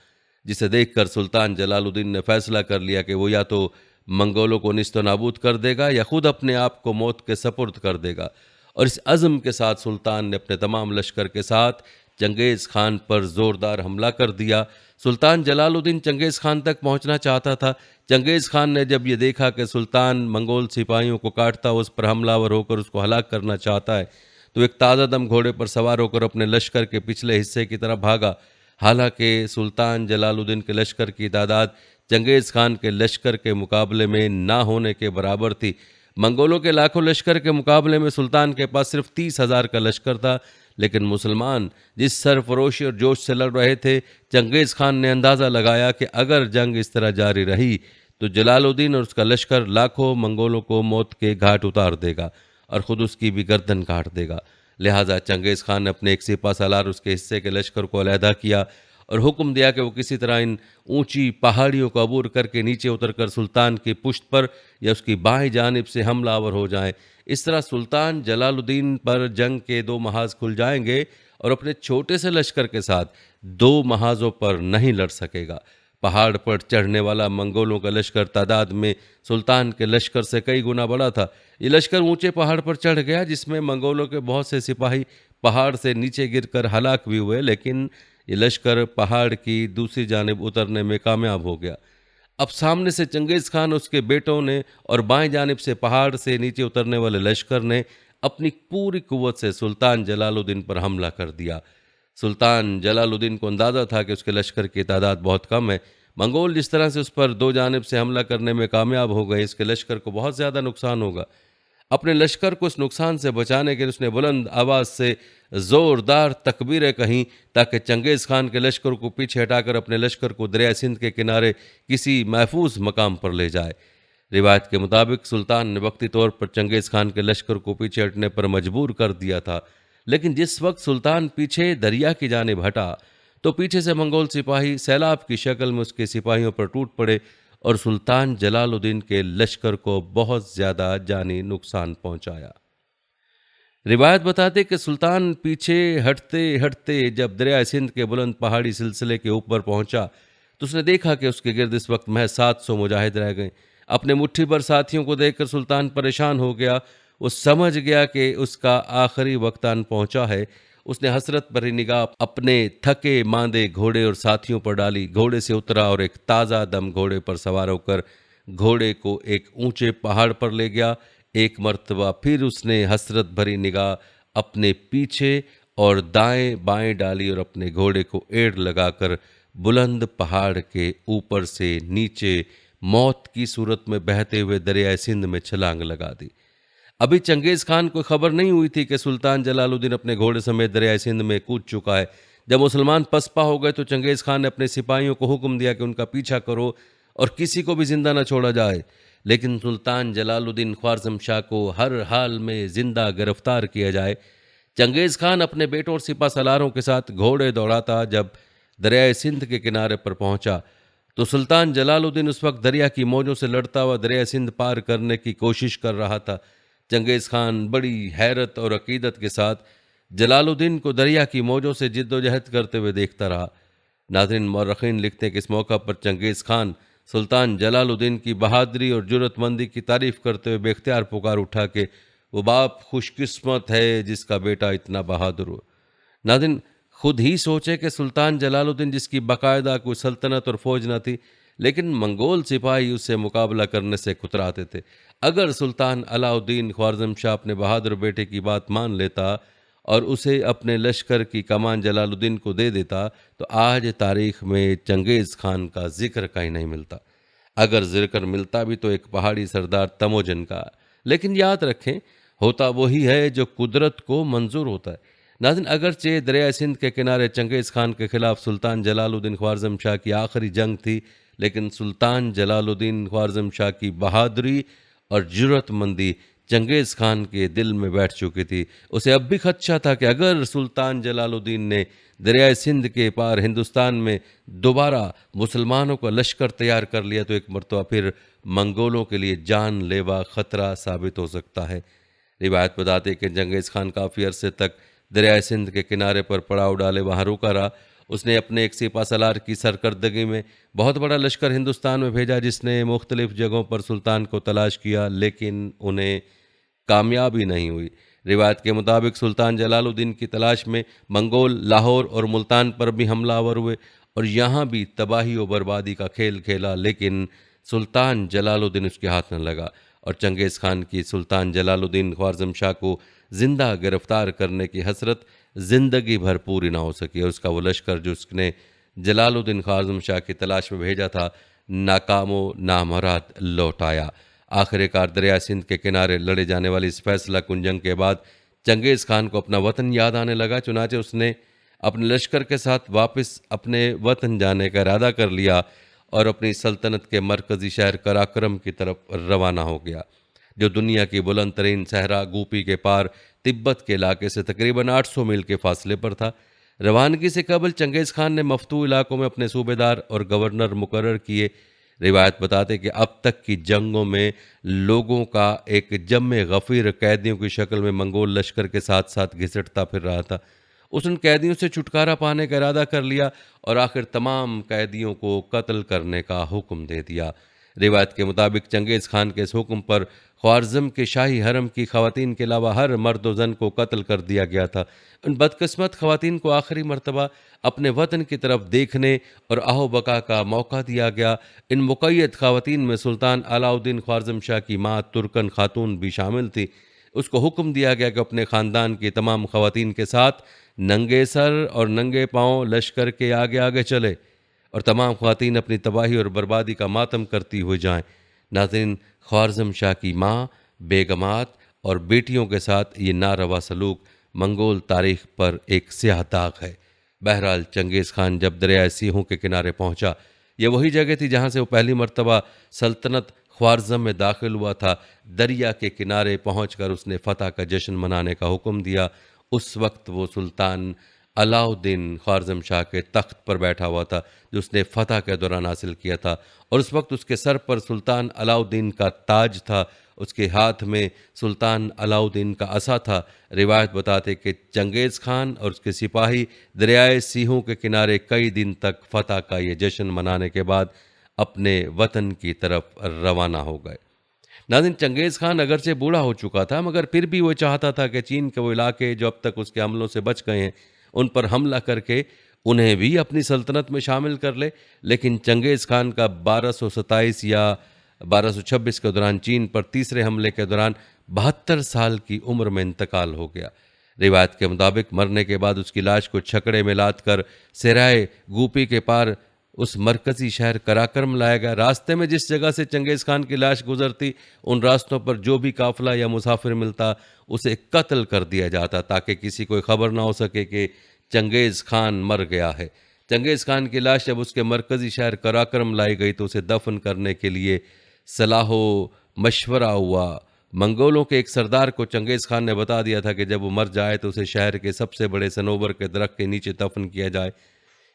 जिसे देखकर सुल्तान जलालुद्दीन ने फैसला कर लिया कि वो या तो मंगोलों को निस्तो नाबूद कर देगा या खुद अपने आप को मौत के सपुर्द कर देगा। और इस अज़्म के साथ सुल्तान ने अपने तमाम लश्कर के साथ चंगेज़ खान पर ज़ोरदार हमला कर दिया। सुल्तान जलालुद्दीन चंगेज़ खान तक पहुंचना चाहता था। चंगेज़ खान ने जब ये देखा कि सुल्तान मंगोल सिपाहियों को काटता हुआ उस पर हमलावर होकर उसको हलाक करना चाहता है, तो एक ताज़ा दम घोड़े पर सवार होकर अपने लश्कर के पिछले हिस्से की तरफ भागा। हालांकि सुल्तान जलालुद्दीन के लश्कर की तादाद चंगेज़ खान के लश्कर के मुकाबले में ना होने के बराबर थी। मंगोलों के लाखों लश्कर के मुकाबले में सुल्तान के पास सिर्फ 30,000 का लश्कर था। लेकिन मुसलमान जिस सरफरोशी और जोश से लड़ रहे थे, चंगेज़ खान ने अंदाज़ा लगाया कि अगर जंग इस तरह जारी रही तो जलालुद्दीन और उसका लश्कर लाखों मंगोलों को मौत के घाट उतार देगा और ख़ुद उसकी भी गर्दन काट देगा। लिहाजा चंगेज़ खान ने अपने एक सिपा सालार उसके हिस्से के लश्कर को अलहदा किया और हुक्म दिया कि वो किसी तरह इन ऊंची पहाड़ियों को अबूर करके नीचे उतरकर सुल्तान की पुश्त पर या उसकी बाएं जानिब से हमलावर हो जाएं। इस तरह सुल्तान जलालुद्दीन पर जंग के दो महाज खुल जाएंगे और अपने छोटे से लश्कर के साथ दो महाजों पर नहीं लड़ सकेगा। पहाड़ पर चढ़ने वाला मंगोलों का लश्कर तादाद में सुल्तान के लश्कर से कई गुना बड़ा था। ये लश्कर ऊंचे पहाड़ पर चढ़ गया, जिसमें मंगोलों के बहुत से सिपाही पहाड़ से नीचे गिरकर हलाक भी हुए, लेकिन ये लश्कर पहाड़ की दूसरी जानिब उतरने में कामयाब हो गया। अब सामने से चंगेज़ खान, उसके बेटों ने और बाएं जानिब से पहाड़ से नीचे उतरने वाले लश्कर ने अपनी पूरी कुव्वत से सुल्तान जलालुद्दीन पर हमला कर दिया। सुल्तान जलालुद्दीन को अंदाज़ा था कि उसके लश्कर की तादाद बहुत कम है। मंगोल जिस तरह से उस पर दो जानिब से हमला करने में कामयाब हो गए, इसके लश्कर को बहुत ज़्यादा नुकसान होगा। अपने लश्कर को इस नुकसान से बचाने के लिए उसने बुलंद आवाज़ से ज़ोरदार तकबीरें कहीं, ताकि चंगेज़ खान के लश्कर को पीछे हटाकर अपने लश्कर को दरिया सिंध के किनारे किसी महफूज मकाम पर ले जाए। रिवायत के मुताबिक सुल्तान ने वक्ती तौर पर चंगेज़ खान के लश्कर को पीछे हटने पर मजबूर कर दिया था, लेकिन जिस वक्त सुल्तान पीछे दरिया की जानिब हटा तो पीछे से मंगोल सिपाही सैलाब की शक्ल में उसके सिपाहियों पर टूट पड़े और सुल्तान जलालुद्दीन के लश्कर को बहुत ज़्यादा जानी नुकसान पहुंचाया। रिवायत बताते कि सुल्तान पीछे हटते हटते जब दरिया सिंध के बुलंद पहाड़ी सिलसिले के ऊपर पहुंचा तो उसने देखा कि उसके गिर्द इस वक्त महज 700 मुजाहिद रह गए। अपने मुट्ठी भर साथियों को देखकर सुल्तान परेशान हो गया। वो समझ गया कि उसका आखिरी वक्त आन पहुंचा है। उसने हसरत भरी निगाह अपने थके मांदे घोड़े और साथियों पर डाली, घोड़े से उतरा और एक ताज़ा दम घोड़े पर सवार होकर घोड़े को एक ऊंचे पहाड़ पर ले गया। एक मर्तबा फिर उसने हसरत भरी निगाह अपने पीछे और दाएं बाएं डाली और अपने घोड़े को एड़ लगाकर बुलंद पहाड़ के ऊपर से नीचे मौत की सूरत में बहते हुए दरिया सिंध में छलांग लगा दी। अभी चंगेज़ खान को खबर नहीं हुई थी कि सुल्तान जलालुद्दीन अपने घोड़े समेत दरिया सिंध में कूद चुका है। जब मुसलमान पसपा हो गए तो चंगेज़ खान ने अपने सिपाहियों को हुक्म दिया कि उनका पीछा करो और किसी को भी जिंदा न छोड़ा जाए। लेकिन सुल्तान जलालुद्दीन ख्वारज़म शाह को हर हाल में जिंदा गिरफ्तार किया जाए। चंगेज़ खान अपने बेटों और सिपा सलारों के साथ घोड़े दौड़ाता जब दरिया सिंध के किनारे पर पहुंचा तो सुल्तान जलालुद्दीन उस वक्त दरिया की मौजों से लड़ता हुआ दरिया सिंध पार करने की कोशिश कर रहा था। चंगेज़ खान बड़ी हैरत और अकीदत के साथ जलालुद्दीन को दरिया की मौजों से जिद्दोजहद करते हुए देखता रहा। नाज़रीन, मौरख़ीन लिखते हैं कि इस मौका पर चंगेज़ खान सुल्तान जलालुद्दीन की बहादुरी और जुर्रतमंदी की तारीफ़ करते हुए बेख्तियार पुकार उठा कि वो बाप खुशकिस्मत है जिसका बेटा इतना बहादुर हो। नाज़रीन, खुद ही सोचे कि सुल्तान जलालुद्दीन, जिसकी बाकायदा कोई सल्तनत और फौज न थी, लेकिन मंगोल सिपाही उससे मुकाबला करने से कुतराते थे। अगर सुल्तान अलाउद्दीन ख्वारज़म शाह अपने बहादुर बेटे की बात मान लेता और उसे अपने लश्कर की कमान जलालुद्दीन को दे देता तो आज तारीख में चंगेज़ खान का जिक्र कहीं नहीं मिलता। अगर जिक्र मिलता भी तो एक पहाड़ी सरदार तमोजन का। लेकिन याद रखें, होता वही है जो कुदरत को मंजूर होता है। नाज़रीन, अगरचे दरिया सिंध के किनारे चंगेज़ खान के खिलाफ सुल्तान जलालुद्दीन ख्वारज़म शाह की आखिरी जंग थी, लेकिन सुल्तान जलालुद्दीन ख्वारज़म शाह की बहादुरी और जुर्रतमंदी चंगेज़ खान के दिल में बैठ चुकी थी। उसे अब भी खदशा था कि अगर सुल्तान जलालुद्दीन ने दरियाए सिंध के पार हिंदुस्तान में दोबारा मुसलमानों का लश्कर तैयार कर लिया तो एक मरतबा फिर मंगोलों के लिए जानलेवा ख़तरा साबित हो सकता है। रिवायत बताती है कि चंगेज़ खान काफ़ी अरसे तक दरियाए सिंध के किनारे पर पड़ाव डाले वहाँ रुका रहा। उसने अपने एक सिपा सलार की सरकर्दगी में बहुत बड़ा लश्कर हिंदुस्तान में भेजा, जिसने मुख्तलिफ जगहों पर सुल्तान को तलाश किया, लेकिन उन्हें कामयाबी नहीं हुई। रिवायत के मुताबिक सुल्तान जलालुद्दीन की तलाश में मंगोल लाहौर और मुल्तान पर भी हमलावर हुए और यहाँ भी तबाही और बर्बादी का खेल खेला, लेकिन सुल्तान जलालुद्दीन उसके हाथ न लगा और चंगेज़ खान की सुल्तान जलालुद्दीन ख्वारज़म शाह को जिंदा गिरफ्तार करने की हसरत जिंदगी भर पूरी ना हो सकी और उसका वो लश्कर जो उसने जलालुद्दीन ख्वारज़म शाह की तलाश में भेजा था नाकामो नामराद लौट आया। आखिरकार दरिया सिंध के किनारे लड़े जाने वाली इस फैसला कुन जंग के बाद चंगेज़ खान को अपना वतन याद आने लगा। चुनाचे उसने अपने लश्कर के साथ वापस अपने वतन जाने का इरादा कर लिया और अपनी सल्तनत के मरकज़ी शहर कराक्रम की तरफ रवाना हो गया, जो दुनिया की बुलंद तरीन सहरा गूपी के पार तिब्बत के इलाके से तकरीबन 800 मील के फासले पर था। रवानगी से कबल चंगेज़ खान ने मफ्तू इलाकों में अपने सूबेदार और गवर्नर मुकर्रर किए। रिवायत बताते कि अब तक की जंगों में लोगों का एक जम्मे गफ़ीर कैदियों की शक्ल में मंगोल लश्कर के साथ साथ घिसटता फिर रहा था। उसने कैदियों से छुटकारा पाने का इरादा कर लिया और आखिर तमाम कैदियों को कत्ल करने का हुक्म दे दिया। रिवायत के मुताबिक चंगेज़ खान के इस हुक्म पर ख्वारज़म के शाही हरम की ख़वातीन के अलावा हर मर्द व जन को कत्ल कर दिया गया था। उन बदकिस्मत ख़वातीन को आखिरी मरतबा अपने वतन की तरफ देखने और आहो बका का मौका दिया गया। इन मुक़य्यद ख़वातीन में सुल्तान अलाउद्दीन ख्वारज़म शाह की माँ तुर्कन खातून भी शामिल थी। उसको हुक्म दिया गया कि अपने ख़ानदान की तमाम ख़वातीन के साथ नंगे सर और नंगे पाँव लश्कर के आगे आगे चले और तमाम ख़वातीन अपनी तबाही और बर्बादी का मातम करती हुए जाएं। नाज़रीन, ख्वारज़म शाह की माँ, बेगमात और बेटियों के साथ ये नारवा सलूक मंगोल तारीख पर एक स्याह दाग है। बहरहाल चंगेज़ खान जब दरियाए सीहों के किनारे पहुंचा, ये वही जगह थी जहां से वो पहली मरतबा सल्तनत ख्वारज़म में दाखिल हुआ था। दरिया के किनारे पहुंचकर उसने फ़तह का जश्न मनाने का हुक्म दिया। उस वक्त वो सुल्तान अलाउद्दीन ख्वारज़म शाह के तख्त पर बैठा हुआ था, जो उसने फ़तह के दौरान हासिल किया था, और उस वक्त उसके सर पर सुल्तान अलाउद्दीन का ताज था, उसके हाथ में सुल्तान अलाउद्दीन का असा था। रिवायत बताते कि चंगेज़ खान और उसके सिपाही दरियाए सीहों के किनारे कई दिन तक फ़तह का ये जश्न मनाने के बाद अपने वतन की तरफ रवाना हो गए। नाज़रीन, चंगेज़ खान अगरचे बूढ़ा हो चुका था, मगर फिर भी वो चाहता था कि चीन के वो इलाके जो अब तक उसके हमलों से बच गए हैं, उन पर हमला करके उन्हें भी अपनी सल्तनत में शामिल कर ले। लेकिन चंगेज़ खान का 1227 या 1226 के दौरान चीन पर तीसरे हमले के दौरान 72 साल की उम्र में इंतकाल हो गया। रिवायत के मुताबिक मरने के बाद उसकी लाश को छकड़े में लाद कर सेराय गूपी के पार उस मरकजी शहर कराक्रम लाया गया। रास्ते में जिस जगह से चंगेज़ खान की लाश गुजरती, उन रास्तों पर जो भी काफिला या मुसाफिर मिलता, उसे कत्ल कर दिया जाता, ताकि किसी को खबर ना हो सके कि चंगेज़ खान मर गया है। चंगेज़ खान की लाश जब उसके मरकजी शहर कराक्रम लाई गई तो उसे दफन करने के लिए सलाहो मशवरा हुआ। मंगोलों के एक सरदार को चंगेज़ खान ने बता दिया था कि जब वो मर जाए तो उसे शहर के सबसे बड़े सनोबर के दरख्त के नीचे दफन किया जाए।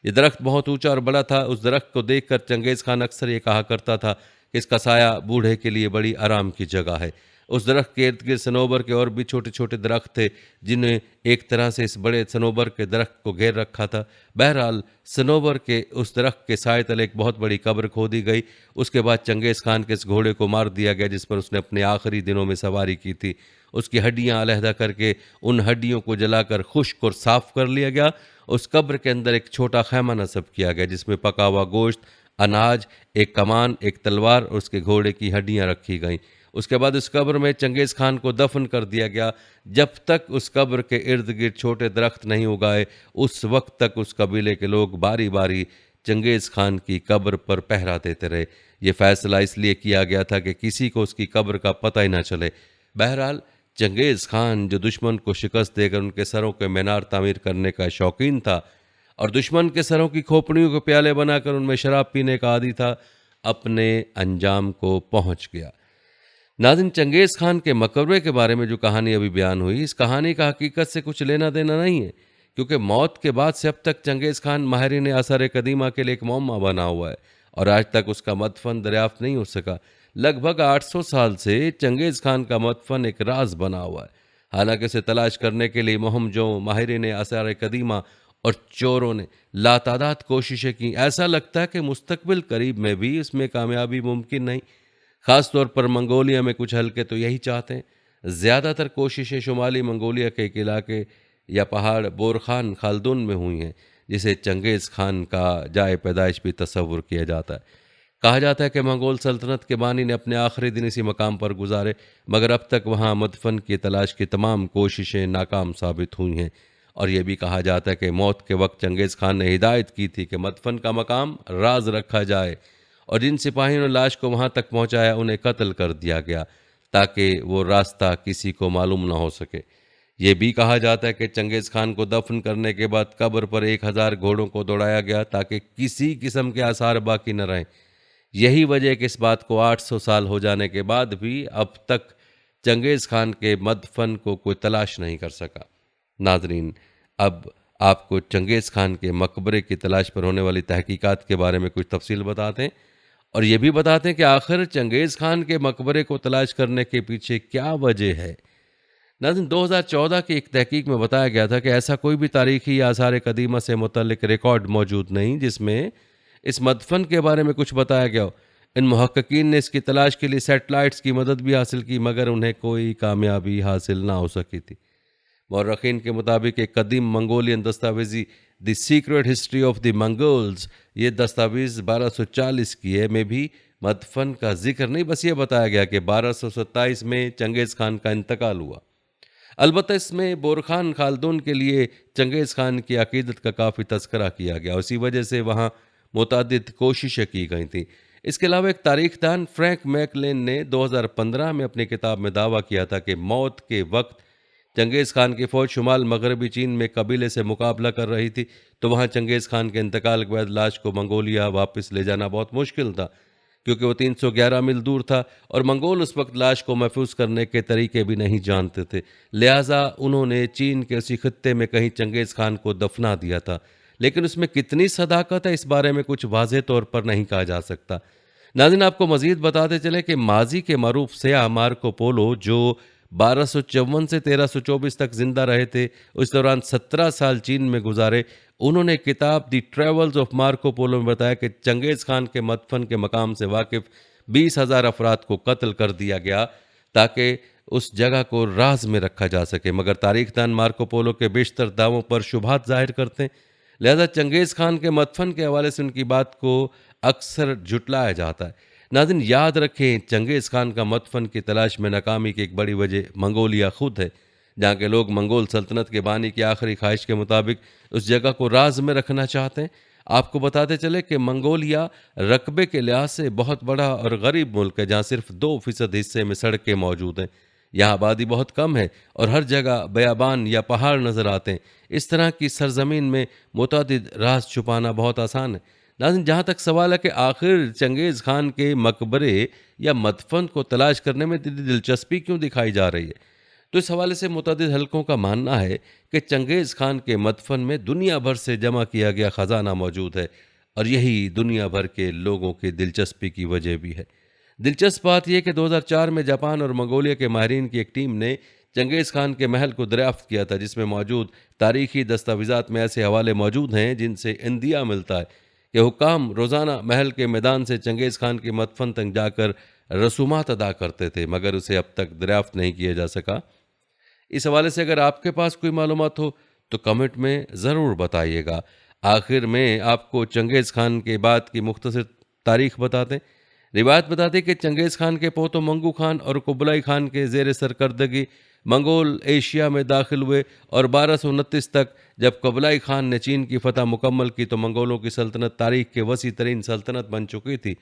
ये दरख्त बहुत ऊंचा और बड़ा था। उस दरख्त को देखकर चंगेज़ खान अक्सर ये कहा करता था कि इसका साया बूढ़े के लिए बड़ी आराम की जगह है। उस दरख्त के इर्द गिर्द सनोबर के और भी छोटे छोटे दरख्त थे, जिन्हें एक तरह से इस बड़े सनोबर के दरख्त को घेर रखा था। बहरहाल सनोबर के उस दरख्त के साए तले एक बहुत बड़ी कब्र खोदी गई। उसके बाद चंगेज़ खान के इस घोड़े को मार दिया गया जिस पर उसने अपने आखिरी दिनों में सवारी की थी। उसकी हड्डियां अलहदा करके उन हड्डियों को जलाकर खुश्क और साफ कर लिया गया। उस कब्र के अंदर एक छोटा खैमा नस्ब किया गया जिसमें पका हुआ गोश्त, अनाज, एक कमान, एक तलवार और उसके घोड़े की हड्डियां रखी गईं। उसके बाद उस कब्र में चंगेज़ खान को दफन कर दिया गया। जब तक उस कब्र के इर्द गिर्द छोटे दरख्त नहीं उगाए, उस वक्त तक उस कबीले के लोग बारी बारी चंगेज़ खान की कब्र पर पहरा देते रहे। ये फैसला इसलिए किया गया था कि किसी को उसकी कब्र का पता ही ना चले। बहरहाल चंगेज़ खान, जो दुश्मन को शिकस्त देकर उनके सरों के मीनार तामीर करने का शौकीन था और दुश्मन के सरों की खोपड़ियों को प्याले बनाकर उनमें शराब पीने का आदी था, अपने अंजाम को पहुंच गया। नाज़रीन, चंगेज़ खान के मकबरे के बारे में जो कहानी अभी बयान हुई, इस कहानी का हकीकत से कुछ लेना देना नहीं है, क्योंकि मौत के बाद से अब तक चंगेज़ खान माहिरीन आसार कदीमा के लिए एक मुअम्मा बना हुआ है और आज तक उसका मदफन दरियाफ्त नहीं हो सका। लगभग 800 साल से चंगेज़ खान का मदफन एक राज बना हुआ है। हालांकि उसे तलाश करने के लिए मुहमजों, माहिरीन आसार कदीमा और चोरों ने लातादाद कोशिशें की। ऐसा लगता है कि मुस्तकबिल करीब में भी इसमें कामयाबी मुमकिन नहीं। ख़ास तौर पर मंगोलिया में कुछ हलके तो यही चाहते हैं। ज़्यादातर कोशिशें शुमाली मंगोलिया के एक इलाके या पहाड़ बोरखान खालदुन में हुई हैं, जिसे चंगेज़ खान का जाए पैदाइश भी तस्वुर किया जाता है। कहा जाता है कि मंगोल सल्तनत के बानी ने अपने आखिरी दिन इसी मकाम पर गुजारे, मगर अब तक वहाँ मदफन की तलाश की तमाम कोशिशें नाकाम साबित हुई हैं। और यह भी कहा जाता है कि मौत के वक्त चंगेज़ खान ने हिदायत की थी कि मदफन का मकाम राज रखा जाए और जिन सिपाहियों ने लाश को वहां तक पहुंचाया उन्हें कत्ल कर दिया गया ताकि वो रास्ता किसी को मालूम ना हो सके। ये भी कहा जाता है कि चंगेज़ खान को दफन करने के बाद कब्र पर 1000 घोड़ों को दौड़ाया गया ताकि किसी किस्म के आसार बाकी न रहें। यही वजह है कि इस बात को 800 साल हो जाने के बाद भी अब तक चंगेज़ खान के मदफन को कोई तलाश नहीं कर सका। नाजरीन, अब आपको चंगेज़ खान के मकबरे की तलाश पर होने वाली तहकीकात के बारे में कुछ तफसील बताते हैं और ये भी बताते हैं कि आखिर चंगेज़ खान के मकबरे को तलाश करने के पीछे क्या वजह है। नाज़रीन, 2014 की एक तहकीक में बताया गया था कि ऐसा कोई भी तारीखी या आसार कदीमा से मुतल्लिक रिकॉर्ड मौजूद नहीं जिसमें इस मदफन के बारे में कुछ बताया गया हो। इन मुहक्किकीन ने इसकी तलाश के लिए सैटेलाइट्स की मदद भी हासिल की, मगर उन्हें कोई कामयाबी हासिल ना हो सकी थी। मौर्रखीन के मुताबिक एक कदीम मंगोलियन दस्तावेजी the secret history of the Mongols, ये दस्तावेज 1240 की है, में भी मदफन का जिक्र नहीं, बस ये बताया गया कि 1227 में चंगेज़ खान का इंतकाल हुआ। अलबत्ता इसमें बोरखान खालदून के लिए चंगेज़ खान की अकीदत का काफ़ी तस्करा किया गया, उसी वजह से वहाँ मुतअद्दिद कोशिशें की गई थी। इसके अलावा एक तारीखदान फ्रैंक मैकलेन ने 2015 में अपनी किताब में दावा किया था कि मौत के वक्त चंगेज़ खान की फ़ौज शुमाल मगरबी चीन में कबीले से मुकाबला कर रही थी, तो वहाँ चंगेज़ खान के इंतकाल के बाद लाश को मंगोलिया वापस ले जाना बहुत मुश्किल था, क्योंकि वो 311 मील दूर था और मंगोल उस वक्त लाश को महफूज करने के तरीके भी नहीं जानते थे। लिहाजा उन्होंने चीन के उसी खत्ते में कहीं चंगेज़ खान को दफना दिया था, लेकिन उसमें कितनी सदाकत है इस बारे में कुछ वाज़ेह तौर पर नहीं कहा जा सकता। नाज़रीन, आपको मज़ीद बताते चले कि माजी के मरूफ सयाह मार्को पोलो, जो 1254 से 1324 तक जिंदा रहे थे, उस दौरान 17 साल चीन में गुजारे। उन्होंने किताब दी ट्रेवल्स ऑफ मार्को पोलो में बताया कि चंगेज़ खान के मदफन के मकाम से वाकिफ 20,000 अफराद को कत्ल कर दिया गया ताकि उस जगह को राज में रखा जा सके, मगर तारीखदान मार्को पोलो के बेशतर दावों पर शुबहात जाहिर करते हैं। लिहाजा चंगेज़ खान के मदफन के हवाले से उनकी बात को अक्सर झुटलाया जाता है। नाज़रीन, याद रखें, चंगेज़ खान का मदफन की तलाश में नाकामी की एक बड़ी वजह मंगोलिया खुद है, जहाँ के लोग मंगोल सल्तनत के बानी की आखिरी ख्वाहिश के मुताबिक उस जगह को राज में रखना चाहते हैं। आपको बताते चले कि मंगोलिया रकबे के लिहाज से बहुत बड़ा और गरीब मुल्क है, जहाँ सिर्फ 2% हिस्से में सड़कें मौजूद हैं। यहाँ आबादी बहुत कम है और हर जगह बयाबान या पहाड़ नज़र आते हैं। इस तरह की सरजमीन में मुतअद्दिद राज छुपाना बहुत आसान है। नाज़रीन, जहाँ तक सवाल है कि आखिर चंगेज़ खान के मकबरे या मदफन को तलाश करने में इतनी दिलचस्पी क्यों दिखाई जा रही है, तो इस हवाले से मुतअद्दिद हलकों का मानना है कि चंगेज़ खान के मदफन में दुनिया भर से जमा किया गया ख़जाना मौजूद है और यही दुनिया भर के लोगों की दिलचस्पी की वजह भी है। दिलचस्प बात यह कि 2004 में जापान और मंगोलिया के माहिरीन की एक टीम ने चंगेज़ खान के महल को दरियाफ्त किया था, जिसमें मौजूद तारीखी दस्तावेज़ात में ऐसे हवाले मौजूद हैं जिनसे इंदिया मिलता है कि हुकाम रोज़ाना महल के मैदान से चंगेज़ खान के मदफन तक जाकर रसूमात अदा करते थे, मगर उसे अब तक दरियाफ्त नहीं किया जा सका। इस हवाले से अगर आपके पास कोई मालूमात हो तो कमेंट में ज़रूर बताइएगा। आखिर में आपको चंगेज़ खान के बाद की मुख्तसर तारीख बताते। रिवायत बताती कि चंगेज़ खान के पोतो मंगू खान और कुबलाई खान के ज़ेर सरकर्दगी मंगोल एशिया में दाखिल हुए और 1229 तक जब कुबलाई खान ने चीन की फतह मुकम्मल की तो मंगोलों की सल्तनत तारीख के वसी तरीन सल्तनत बन चुकी थी।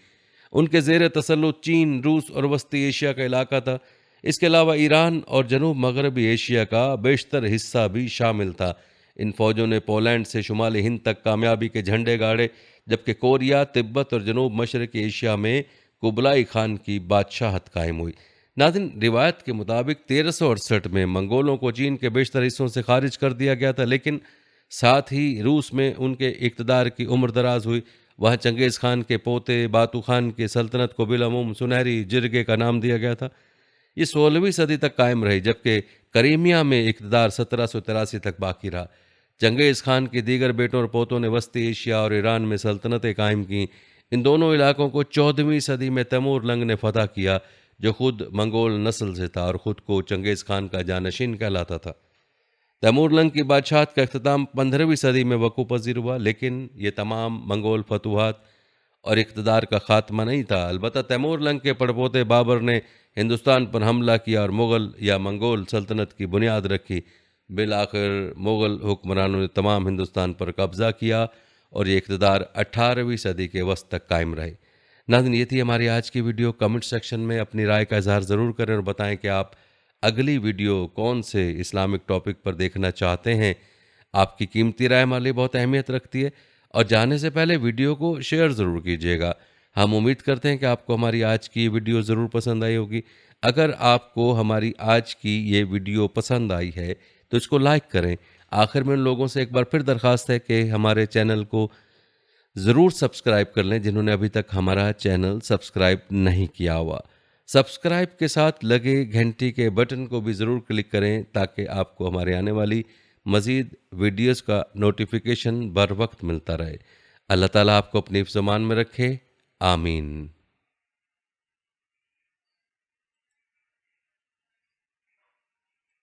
उनके ज़ेर तसल्लुत चीन, रूस और वस्ती एशिया का इलाका था। इसके अलावा ईरान और जनूब मगरबी एशिया का बेशतर हिस्सा भी शामिल था। इन फौजों ने पोलैंड से शुमाली हिंद तक कामयाबी के झंडे गाड़े, जबकि कोरिया, तिब्बत और जनूब मशरक़ी एशिया में कुबलाई खान की बादशाहत कायम हुई। नाज़रीन, रिवायत के मुताबिक 1368 में मंगोलों को चीन के बेशतर हिस्सों से खारिज कर दिया गया था, लेकिन साथ ही रूस में उनके इक़्तिदार की उम्र दराज हुई। वहाँ चंगेज़ खान के पोते बातू खान की सल्तनत को बिलअमूम सुनहरी जिरगे का नाम दिया गया था। ये 16वीं सदी तक कायम रही, जबकि करीमिया में इक़्तिदार 1783 तक बाकी रहा। चंगेज़ खान के दीगर बेटों और पोतों ने वस्ती एशिया और ईरान में सल्तनतें कायम की। इन दोनों इलाकों को 14वीं सदी में तैमूर लंग ने फतह किया, जो खुद मंगोल नस्ल से था और ख़ुद को चंगेज़ खान का जानशीन कहलाता था। तैमूर लंग की बादशाहत का अख्ताम 15वीं सदी में वक़ूफ़ पज़ीर हुआ, लेकिन ये तमाम मंगोल फतूहात और इक़्तिदार का ख़ात्मा नहीं था। अलबत्ता तैमूर लंग के पड़पोते बाबर ने हिंदुस्तान पर हमला किया और मुग़ल या मंगोल सल्तनत की बुनियाद रखी। बिल आखिर मुग़ल हुक्मरानों ने तमाम हिंदुस्तान पर कब्ज़ा किया और ये इक़्तिदार 18वीं सदी के वस्त तक कायम रहे। नाज़रीन, ये थी हमारी आज की वीडियो। कमेंट सेक्शन में अपनी राय का इज़हार ज़रूर करें और बताएं कि आप अगली वीडियो कौन से इस्लामिक टॉपिक पर देखना चाहते हैं। आपकी कीमती राय हमारे लिए बहुत अहमियत रखती है और जाने से पहले वीडियो को शेयर ज़रूर कीजिएगा। हम उम्मीद करते हैं कि आपको हमारी आज की वीडियो ज़रूर पसंद आई होगी। अगर आपको हमारी आज की ये वीडियो पसंद आई है तो इसको लाइक करें। आखिर में उन लोगों से एक बार फिर दरख्वास्त है कि हमारे चैनल को ज़रूर सब्सक्राइब कर लें जिन्होंने अभी तक हमारा चैनल सब्सक्राइब नहीं किया हुआ। सब्सक्राइब के साथ लगे घंटी के बटन को भी ज़रूर क्लिक करें ताकि आपको हमारे आने वाली मज़ीद वीडियोस का नोटिफिकेशन बर वक्त मिलता रहे। अल्लाह ताला आपको अपनी फ़मान में रखे। आमीन।